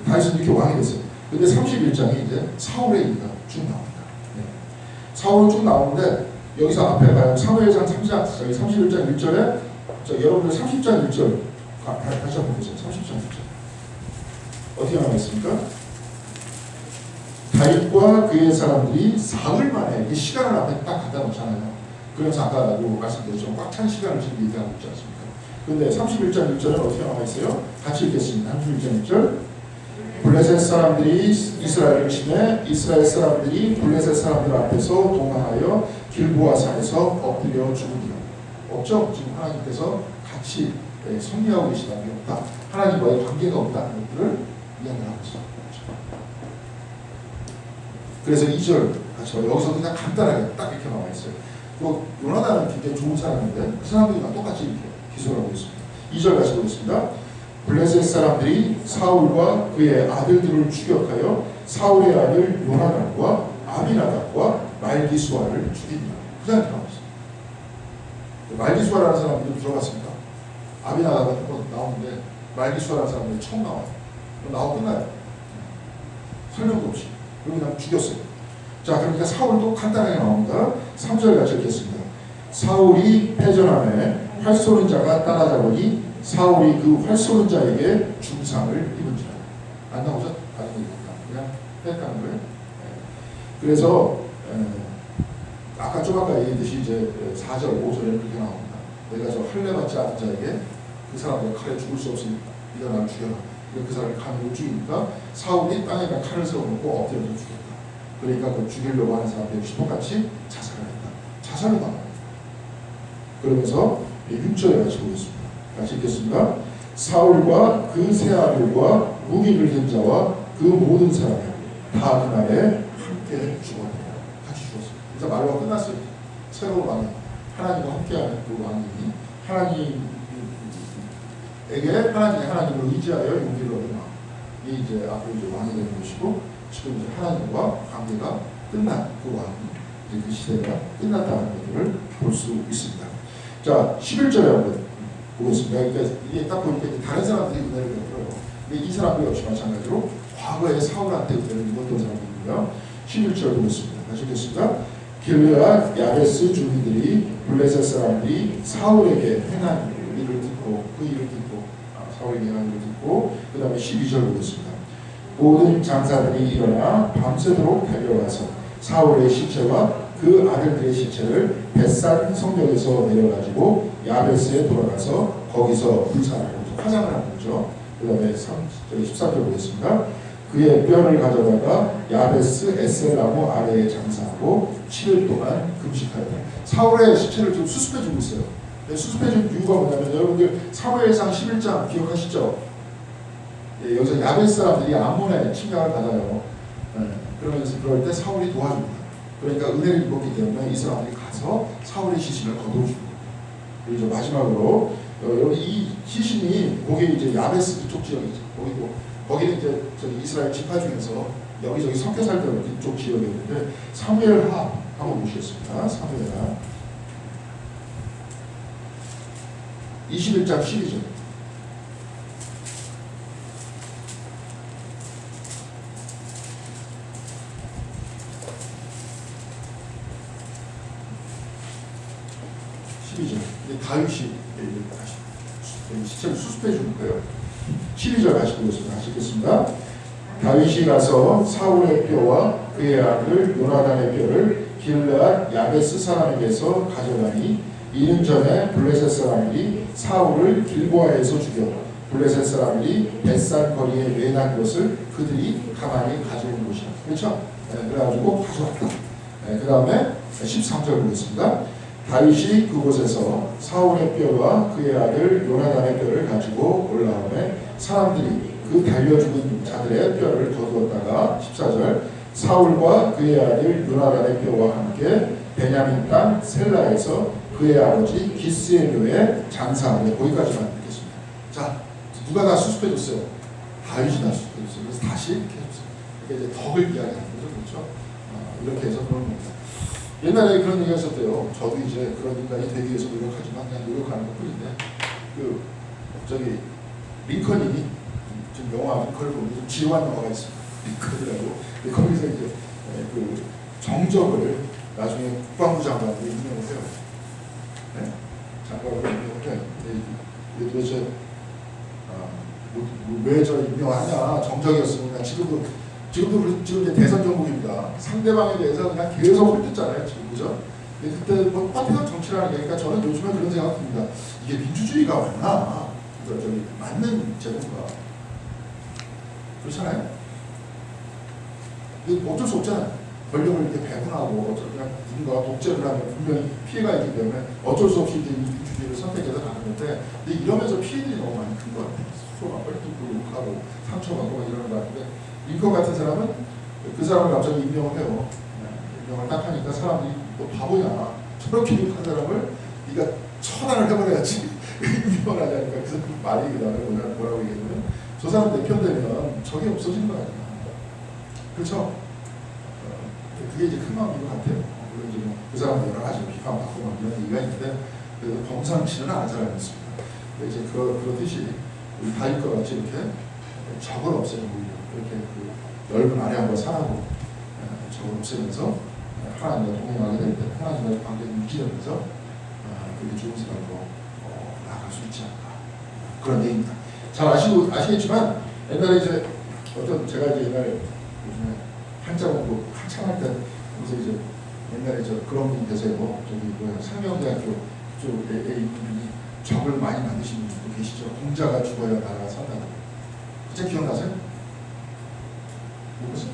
다윗은 이렇게 왕이 됐어요. 근데 31장이 이제 사울의 얘기가 쭉 나옵니다. 네. 사울은 쭉 나오는데 여기서 앞에 가요. 사무엘상 3장, 31장 1절에 여러분들 30장 1절 다시 한번 보세요. 30장 1절 어떻게 나와 있습니까? 다윗과 그의 사람들이 사흘 만에 이 시간을 앞에 딱 갖다 놓잖아요. 그래서 아까도 말씀드렸죠. 꽉 찬 시간을 지금 얘기하고 있지 않습니까? 그런데 31장 1절은 어떻게 나와 있어요? 같이 읽겠습니다. 31장 1절 블레셋 사람들이 이스라엘을 치매 이스라엘 사람들이 블레셋 사람들 앞에서 동하여 길보아 산에서 엎드려 죽으리라. 없죠? 지금 하나님께서 같이 섭리하고 계시다는 게 없다. 하나님과의 관계가 없다는 것들을 이야기하고 있습니다. 그래서 2절 여기서 그냥 간단하게 딱 이렇게 나와 있어요. 요나단은 굉장히 좋은 사람인데 그 사람들이랑 똑같이 이렇게 기술을 하고 있습니다. 2절 같이 보겠습니다. 블레셋 사람들이 사울과 그의 아들들을 추격하여 사울의 아들 요나단과 아비나답과 말기수아를 죽이니라. 그 사람이 나왔어요. 말기수아라는 사람들이 들어갔습니다. 아비나답 같은 거 나오는데 말기수아라는 사람들이 처음 나와요. 나오고 끝나요. 설명도 없이. 그리고 그냥 죽였어요. 자, 그러니까 사울도 간단하게 나옵니다. 3절 같이 읽겠습니다. 사울이 패전함에 활 쏘는 자가 따라잡으니 사울이 그 활 쏘는 자에게 중상을 입은지라. 안 나오죠? 다른 거 입었다. 그냥 뺐다는 거예요. 그래서 아까 좀 아까 얘기했듯이 이제 4절, 5절에 그렇게 나옵니다. 내가 저 할례 받지 않은 자에게 그 사람을 칼에 죽을 수 없으니까 네가 나를 죽여라. 그 사람을 감히 못 죽이니까 사울이 땅에다 칼을 세워놓고 엎드려서 죽였다. 그러니까 그 죽이려고 하는 사람들이 시통같이 자살을 했다. 자살로 나와요. 그러면서 6절에 같이 보겠습니다. 같이 읽겠습니다. 사울과 그 세 아들과 무기를 든 자와 그 모든 사람이 다 그날에 함께 죽었다. 같이 죽었어요. 이제 말로가 끝났어요. 새로운 왕이 하나님과 함께하는 그 왕이 하나님을 의지하여 용기를 얻은 왕이 이제 앞으로 이제 왕이 되는 것이고, 지금 이제 하나님과 관계가 끝난 그 왕이 이제 그 시대가 끝났다는 것들을 볼 수 있습니다. 자, 11절에 한번 보겠습니다. 그러니까 이게 딱 보니까 다른 사람들이 은혜를 베풀어요. 근데 이 사람도 역시 마찬가지로 과거에 사울한테 은혜를 입었던 사람들이고요. 11절 보겠습니다. 다시 읽겠습니다. 길르앗 야베스 주민들이 블레셋 사람들이 사울에게 행한 일을 듣고 그 일을 듣고 사울에게 행한 일을 듣고 그 다음에 12절 보겠습니다. 모든 장사들이 일어나 밤새도록 달려가서 사울의 시체와 그 아들들의 시체를 벳산 성벽에서 내려가지고 야베스에 돌아가서 거기서 불사하고 화장을 하는 거죠. 그 다음에 13절 보겠습니다. 그의 뼈를 가져다가 야베스 에셀나무 아래에 장사하고 7일 동안 금식하였다. 사울의 시체를 좀 수습해주고 있어요. 수습해준 이유가 뭐냐면 여러분들 사무엘상 11장 기억하시죠? 여기서 야베스 사람들이 암몬의 침략을 받아요. 그러면서 그럴 때 사울이 도와줍니다. 그러니까 은혜를 입었기 때문에 이 사람들이 가서 사울의 시신을 거두어주는 거예요. 그리고 마지막으로 여러분 이 시신이 거기 이제 야베스 그쪽 지역이죠. 거기는 이제 저기 이스라엘 지파 중에서 여기저기 섞여 살던 이쪽 지역이었는데 사무엘하 한번 보시겠습니다. 사무엘하 21장 12절. 다윗이 시체를 수습해 주는 거예요. 12절 다시 보겠습니다. 다시 읽겠습니다. 다윗이 가서 사울의 뼈와 그의 아들 요나단의 뼈를 길르앗 야베스 사람에게서 가져가니 이른 전에 블레셋 사람들이 사울을 길보아에서 죽여 블레셋 사람들이 벳산 거리에 매난 것을 그들이 가만히 가져온 것이야. 그렇죠? 네, 그래가지고 가져왔다. 네, 그 다음에 13절 보겠습니다. 다윗이 그곳에서 사울의 뼈와 그의 아들 요나단의 뼈를 가지고 올라오매 사람들이 그 달려 죽은 자들의 뼈를 거두었다가 14절 사울과 그의 아들 요나단의 뼈와 함께 베냐민 땅 셀라에서 그의 아버지 기스의 묘에 장사하며 거기까지만 읽겠습니다. 자, 누가 다 수습해줬어요? 다윗이 다 수습해줬어요. 그래서 다시 이렇게 해줬어요. 이게 이제 덕을 이야기하는 거죠. 그렇죠? 이렇게 해서 그런 겁니다. 옛날에 그런 얘기가 있었대요. 저도 이제 그런 인간이 되기 위해서 노력하지만 그냥 노력하는 것 뿐인데 저기 링컨이 지금 영화 링컨을 보면 좀 지루한 영화가 있습니다. 링컨이라고. 거기서 이제 그 정적을 나중에 국방부 장관으로 임명을 해요. 네? 장관으로 임명을 해요. 근데 도대체 왜 저 임명하냐? 정적이었으면 지금 이제 대선 정국입니다. 상대방에 대해서 그냥 계속 훑었잖아요. 지금 그죠? 그때 뭐 파티가 정치라는 게, 그러니까 저는 요즘에 그런 생각 듭니다. 이게 민주주의가 맞나? 그러니까 저기 맞는 제도인가? 그렇잖아요. 근데 어쩔 수 없잖아요. 권력을 이렇게 배분하고 그냥 누군가 독재를 하면 분명히 피해가 있기 때문에 어쩔 수 없이 이제 민주주의를 선택해서 가는 건데, 근데 이러면서 피해들이 너무 많이 큰 것 같아요. 스스로가 뻘뚝 욕하고 상처받고 이러는 것 같은데. 링컨 같은 사람은 그 사람을 갑자기 임명을 해요. 임명을 딱 하니까 사람들이 너 바보냐? 저렇게 욕한 사람을 네가 처단을 해버려야지. 임명을 하자니까 그 사람 말이 그 다음에 뭐라고 얘기하냐면 저 사람 내 편 되면 적이 없어지는 거 아니야. 그렇죠? 그게 이제 큰 마음인 것 같아요. 물론 이제 그 사람 여러 가지 비판받고 막 이런 얘기가 있는데 그래도 범상치는 않은 사람이었습니다. 이제 그렇듯이 우리 다윗과 같이 이렇게 적을 없애는 이렇게 그 넓은 아량과 산하고 적을 없애면서 하나님과 동행하게 될 때 하나님과의 관계를 유지하면서 그렇게 좋은 생각으로 나아갈 수 있지 않나 그런 얘기입니다. 잘 아시겠지만 옛날에 이제 제가 이제 옛날에 요즘에 한자 공부 한참 할 때 그래서 이제 옛날에 그런 분이 계세요. 상명대학교 쪽에 있는 분이 적을 많이 만드시는 분도 계시죠. 공자가 죽어야 나라가 산다고. 그때 기억나세요? 무슨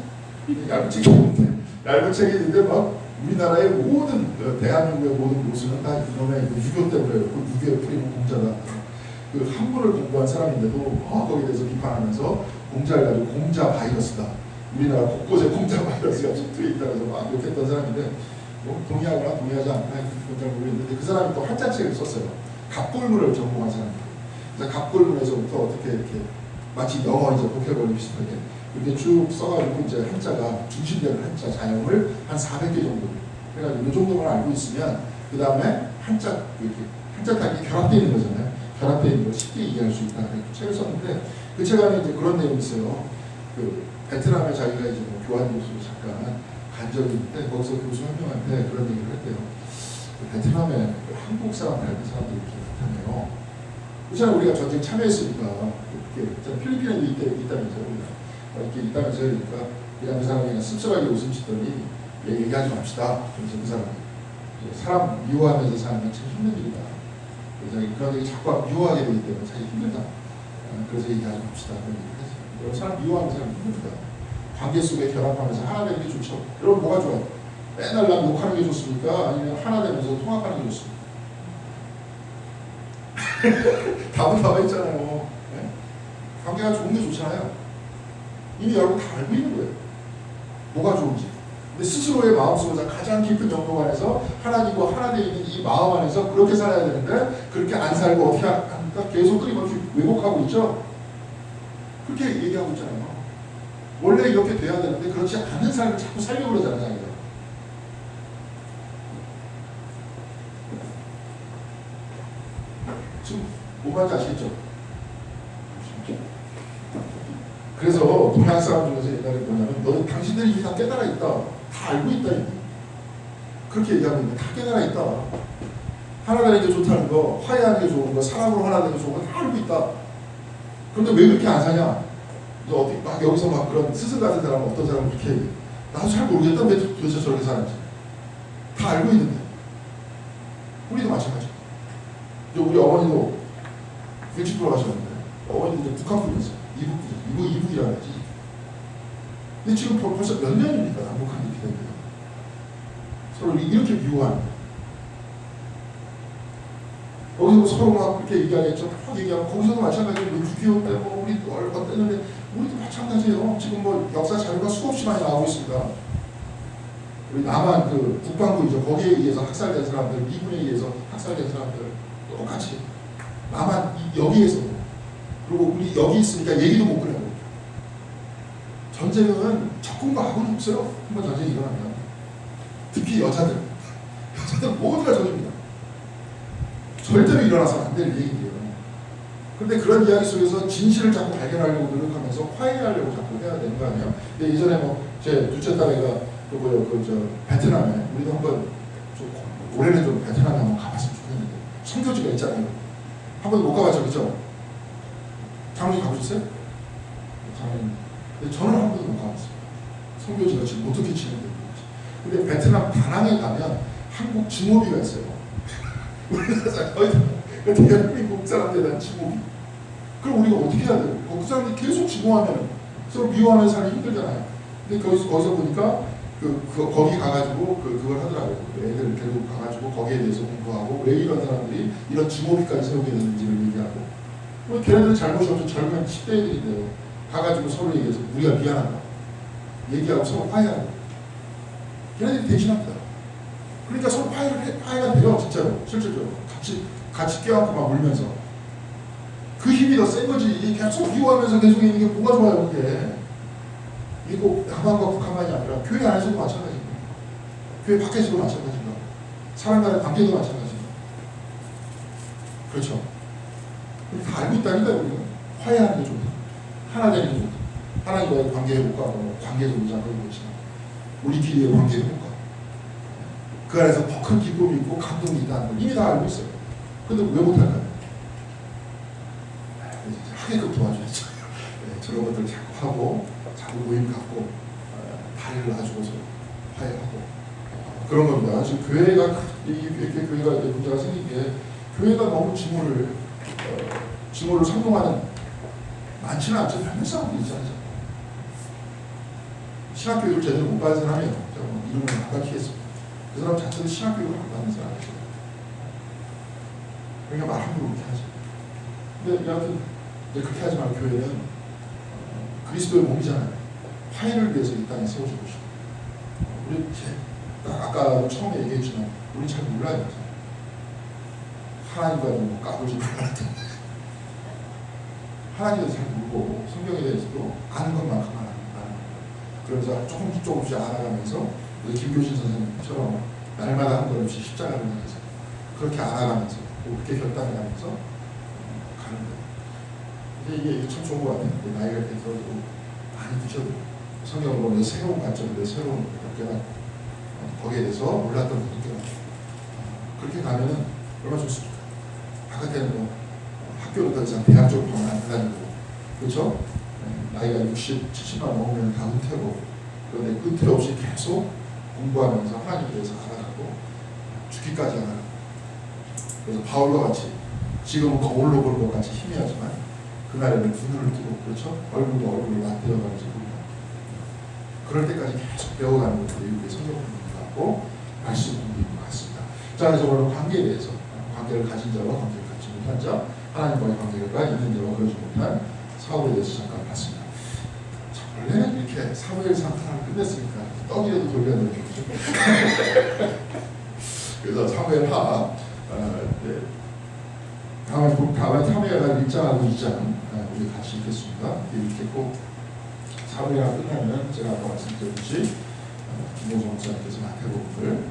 얇은 책이 있는데 막 우리나라의 모든 대한민국의 모든 교수는 다 이놈의 유교 때문에 그 유교의 뿌리는 공자다. 그 한문을 공부한 사람인데도 거기에 대해서 비판하면서 공자를 가지고 공자 바이러스다. 우리나라 곳곳에 공자 바이러스가 집투에 있다고 해서 막 욕했던 사람인데 뭐 동의하거나 동의하지 않나 그건 잘 모르겠는데 그 사람이 또 한자책을 썼어요. 갑골문을 전공한 사람이에요. 그래서 갑골문에서부터 어떻게 이렇게 마치 영어 이제 보컬 비슷하게 이렇게 쭉 써가지고 이제 한자가 중심되는 한자 자형을 한 400개 정도 해가지고 이 정도만 알고 있으면 그 다음에 한자 이렇게 한자 딱이 결합되어 있는 거잖아요. 결합되어 있는 걸 쉽게 이해할 수 있다. 책을 썼는데 그 책 안에 이제 그런 내용이 있어요. 그 베트남에 자기가 이제 뭐 교환 교수로 잠깐 간 적이 있는데 거기서 교수 한 명한테 그런 얘기를 했대요. 그 베트남에 한국 사람 닮은 사람들이 이렇게 나타나요. 그렇잖아요. 우리가 전쟁 참여했으니까 필리핀에도 있다면서요. 우리가. 이렇게 있다면서요. 그러니까 그냥 그 사람이 그냥 씁쓸하게 웃음 짓더니 얘기하지 맙시다. 그래서 그 사람이 사람 미워하면서 사는 건 참 힘든 일이다. 그래서 그런 얘기 자꾸 미워하게 되기 때문에 참 힘들다. 그래서 얘기하지 맙시다. 그런 얘기를 했어요. 사람 미워하면서 사는 힘들다. 관계 속에 결합하면서 하나 되는 게 좋죠. 여러분 뭐가 좋아요? 맨날 난 욕하는 게 좋습니까? 아니면 하나 되면서 통합하는 게 좋습니까? 답은 나와 있잖아요. 네? 관계가 좋은 게 좋잖아요. 이미 여러분 다 알고 있는 거예요. 뭐가 좋은지. 근데 스스로의 마음속에서 가장 깊은 정도 안에서 하나님과 하나 되어 있는 이 마음 안에서 그렇게 살아야 되는데 그렇게 안 살고 어떻게 합니까? 계속 끊임없이 왜곡하고 있죠. 그렇게 얘기하고 있잖아요. 원래 이렇게 돼야 되는데 그렇지 않은 삶을 자꾸 살려고 그러잖아요. 자기가. 지금 뭐 말인지 아시겠죠? 그래서 동양 사람 중에서 옛날에 뭐냐면 너 당신들이 이미 다 깨달아 있다. 다 알고 있다. 이미. 그렇게 얘기하고 있는데 다 깨달아 있다. 하나 되는 게 좋다는 거, 화해하는 게 좋은 거, 사랑으로 하나 되는 게 좋은 거 다 알고 있다. 그런데 왜 그렇게 안 사냐? 너 어디 막 여기서 막 그런 스승 같은 사람은 어떤 사람은 그렇게 얘기해. 나도 잘 모르겠다. 왜 도대체 저렇게 사는지. 다 알고 있는데. 우리도 마찬가지야. 우리 어머니도 일찍 돌아가셨는데 어머니도 이제 북한 분이었어요. 이북이라고 하지. 근데 지금 벌써 몇 년입니까? 남북한 이렇게 됩니다. 서로 이렇게 미워하는 거예요. 거기서 서로 막 그렇게 얘기하겠죠. 막 얘기하고 거기서도 마찬가지로 6.25 때 뭐 우리 얼마 때는데 우리도 마찬가지예요. 지금 뭐 역사 자료가 수없이 많이 나오고 있습니다. 우리 남한 그 국방부이죠. 거기에 의해서 학살된 사람들, 미군에 의해서 학살된 사람들 똑같이 남한 여기에서 그리고 우리 여기 있으니까 얘기도 못 꺼내고 전쟁은 적군과 아군이 없어요. 한번 전쟁이 일어나면 특히 여자들 모두가 적입니다. 절대로 일어나서는 안 될 얘기예요. 그런데 그런 이야기 속에서 진실을 자꾸 발견하려고 노력하면서 화해하려고 자꾸 해야 되는 거 아니에요? 근데 예전에 뭐 제 둘째 딸애가 베트남에 우리도 한번 좀 올해는 좀 베트남에 한번 가봤으면 좋겠는데 선교지가 있잖아요. 한 번도 못 가봤죠, 그죠? 장로님 가보셨어요? 장로님. 근데 저는 한 번도 못 가봤어요. 선교지가 지금 어떻게 진행되고 있지? 근데 베트남 다낭에 가면 한국 증오비가 있어요. 우리나라 사람 대한민국 사람들에 대한 증오비. 그럼 우리가 어떻게 해야 돼요? 그 사람들이 계속 증오하면 서로 미워하는 사람이 힘들잖아요. 근데 거기서 보니까 거기 가가지고 그걸 하더라고요. 애들 데리고 가가지고 거기에 대해서 공부하고 왜 이런 사람들이 이런 증오비까지 세우게 되는지를 얘기하고 뭐 걔네들 잘못이 없죠. 젊은 10대 애들인데요. 가가지고 서로 얘기해서 우리가 미안하다. 얘기하고 서로 화해하고 걔네들이 대신합니다. 그러니까 서로 화해가 돼요. 진짜로. 실질적으로. 같이 껴안고 막 울면서. 그 힘이 더 센 거지. 계속 미워하면서 계속 있는 게 뭐가 좋아요, 그게. 이게 꼭 남한과 북한만이 아니라 교회 안에서도 마찬가지입니다. 교회 밖에서도 마찬가지입니다. 사람 간의 관계도 마찬가지입니다. 그렇죠. 다 알고 있다니까요, 우리가. 화해하는 게 좋다. 하나 되는 게 좋다. 하나님과의 관계 회복과 관계적으로 잡아보고 있지만 우리끼리의 관계 회복과 그 안에서 더 큰 기쁨이 있고 감동이 있다는 걸 이미 다 알고 있어요. 근데 왜 못할까요? 하게끔 도와줘야죠. 네, 저런 것들 자꾸 하고 자꾸 모임 갖고 다리를 놔주고서 화해하고 그런 겁니다. 지금 교회가 이렇게 교회가 문제가 생긴 게 교회가 너무 증오를 선동하는 많지는 않죠. 몇몇 사람들이 있잖아요. 신학교육을 제대로 못 받은 사람이에요. 제가 뭐 이름을 바꿔키겠습니다. 그 사람 자체도 신학교육을 안 받는 사람이죠. 그러니까 말 함부로 그렇게 하죠. 근데 여하튼 그렇게 하지 말고 교회는 그리스도의 몸이잖아요. 화해를 위해서 이 땅에 세워진 것이고 우리 아까 처음에 얘기했지만 우리 잘 몰라요. 하나님과 뭐 까불지 말았던 하나님에 대해서 잘 모르고 성경에 대해서도 아는 것만큼 아는 그래서 조금씩 알아가면서 김교신 선생님처럼 날마다 한 걸음씩 십자가를 향해서 그렇게 알아가면서 그렇게 결단해가면서 가는 거예요. 이게 참 좋은 것 같아요. 나이가 이렇게 들어도 많이 드셔도 성경으로 내 새로운 관점으로 내 새로운 어깨가 거기에 대해서 몰랐던 어깨가 그렇게 가면은 얼마나 좋습니까? 바깥에는 뭐 학교를 더 이상 대학 쪽으로 가면 안 다니고 그렇죠? 나이가 60, 70만 먹으면 다 은퇴고 그런데 은퇴 없이 계속 공부하면서 하나님에 대해서 알아가고 죽기까지 알아가고 그래서 바울과 같이 지금은 거울로 보는 것 같이 희미하지만 그날에는 두 눈을 뜨고 그렇죠? 얼굴과 얼굴을 맞대어가면서 봅니다. 그럴 때까지 계속 배워가는 것들이 우리의 성경 공부인 것 같고 말씀 공부인 것 같습니다. 자, 그래서 오늘 관계에 대해서 관계를 가진 자와 관계를 갖지 못한 자 하나님과의 관계가 있는 자와 그러지 못한 사울에 대해서 잠깐 봤습니다. 자, 원래는 이렇게 사무엘상 하나를 끝냈으니까 떡이라도 돌려야 되는 거죠. 그래서 사무엘하 다음에 사무엘하 1장하고 2장 우리 같이 읽겠습니다. 이렇게 꼭 사회가 끝나면 제가 아까 말씀드렸듯이 김호정 목사님께서 마태복음을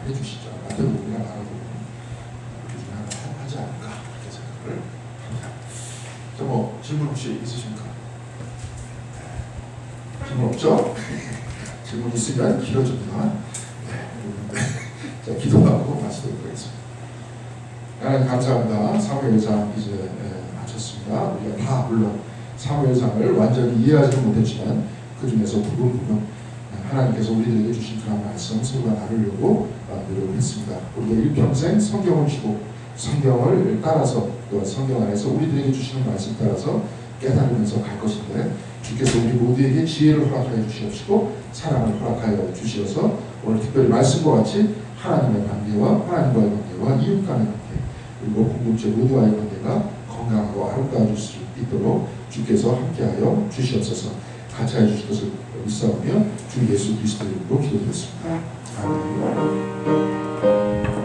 해주시죠. 마태복음이나 마가복음 그 중에 하나 하지 않을까 그렇게 생각을 합니다. 자, 뭐 질문 혹시 있으십니까? 질문 없죠? 질문 있으면 길어집니다. 네. 자, 기도하고 마치도록 하겠습니다. 하나님 감사합니다. 사무엘상 이제 마쳤습니다. 우리가 다 물론 사무엘상을 완전히 이해하지는 못했지만 그 중에서 부분 하나님께서 우리들에게 주신 그런 말씀 서로가 나누려고 노력했습니다. 우리가 일평생 성경을 주고 성경을 따라서 또 성경 안에서 우리들에게 주시는 말씀 따라서 깨달으면서 갈 것인데 주께서 우리 모두에게 지혜를 허락하여 주시옵시고 사랑을 허락하여 주시어서 오늘 특별히 말씀과 같이 하나님의 관계와 하나님과의 관계와 이웃 간의 관계 그리고 공동체 모두와의 관계가 건강하고 아름다워질 수 있도록 주께서 함께하여 주시옵소서. 같이 해주실 것을 믿사오며 주 예수 그리스도 이름으로 기도드렸습니다. 아멘.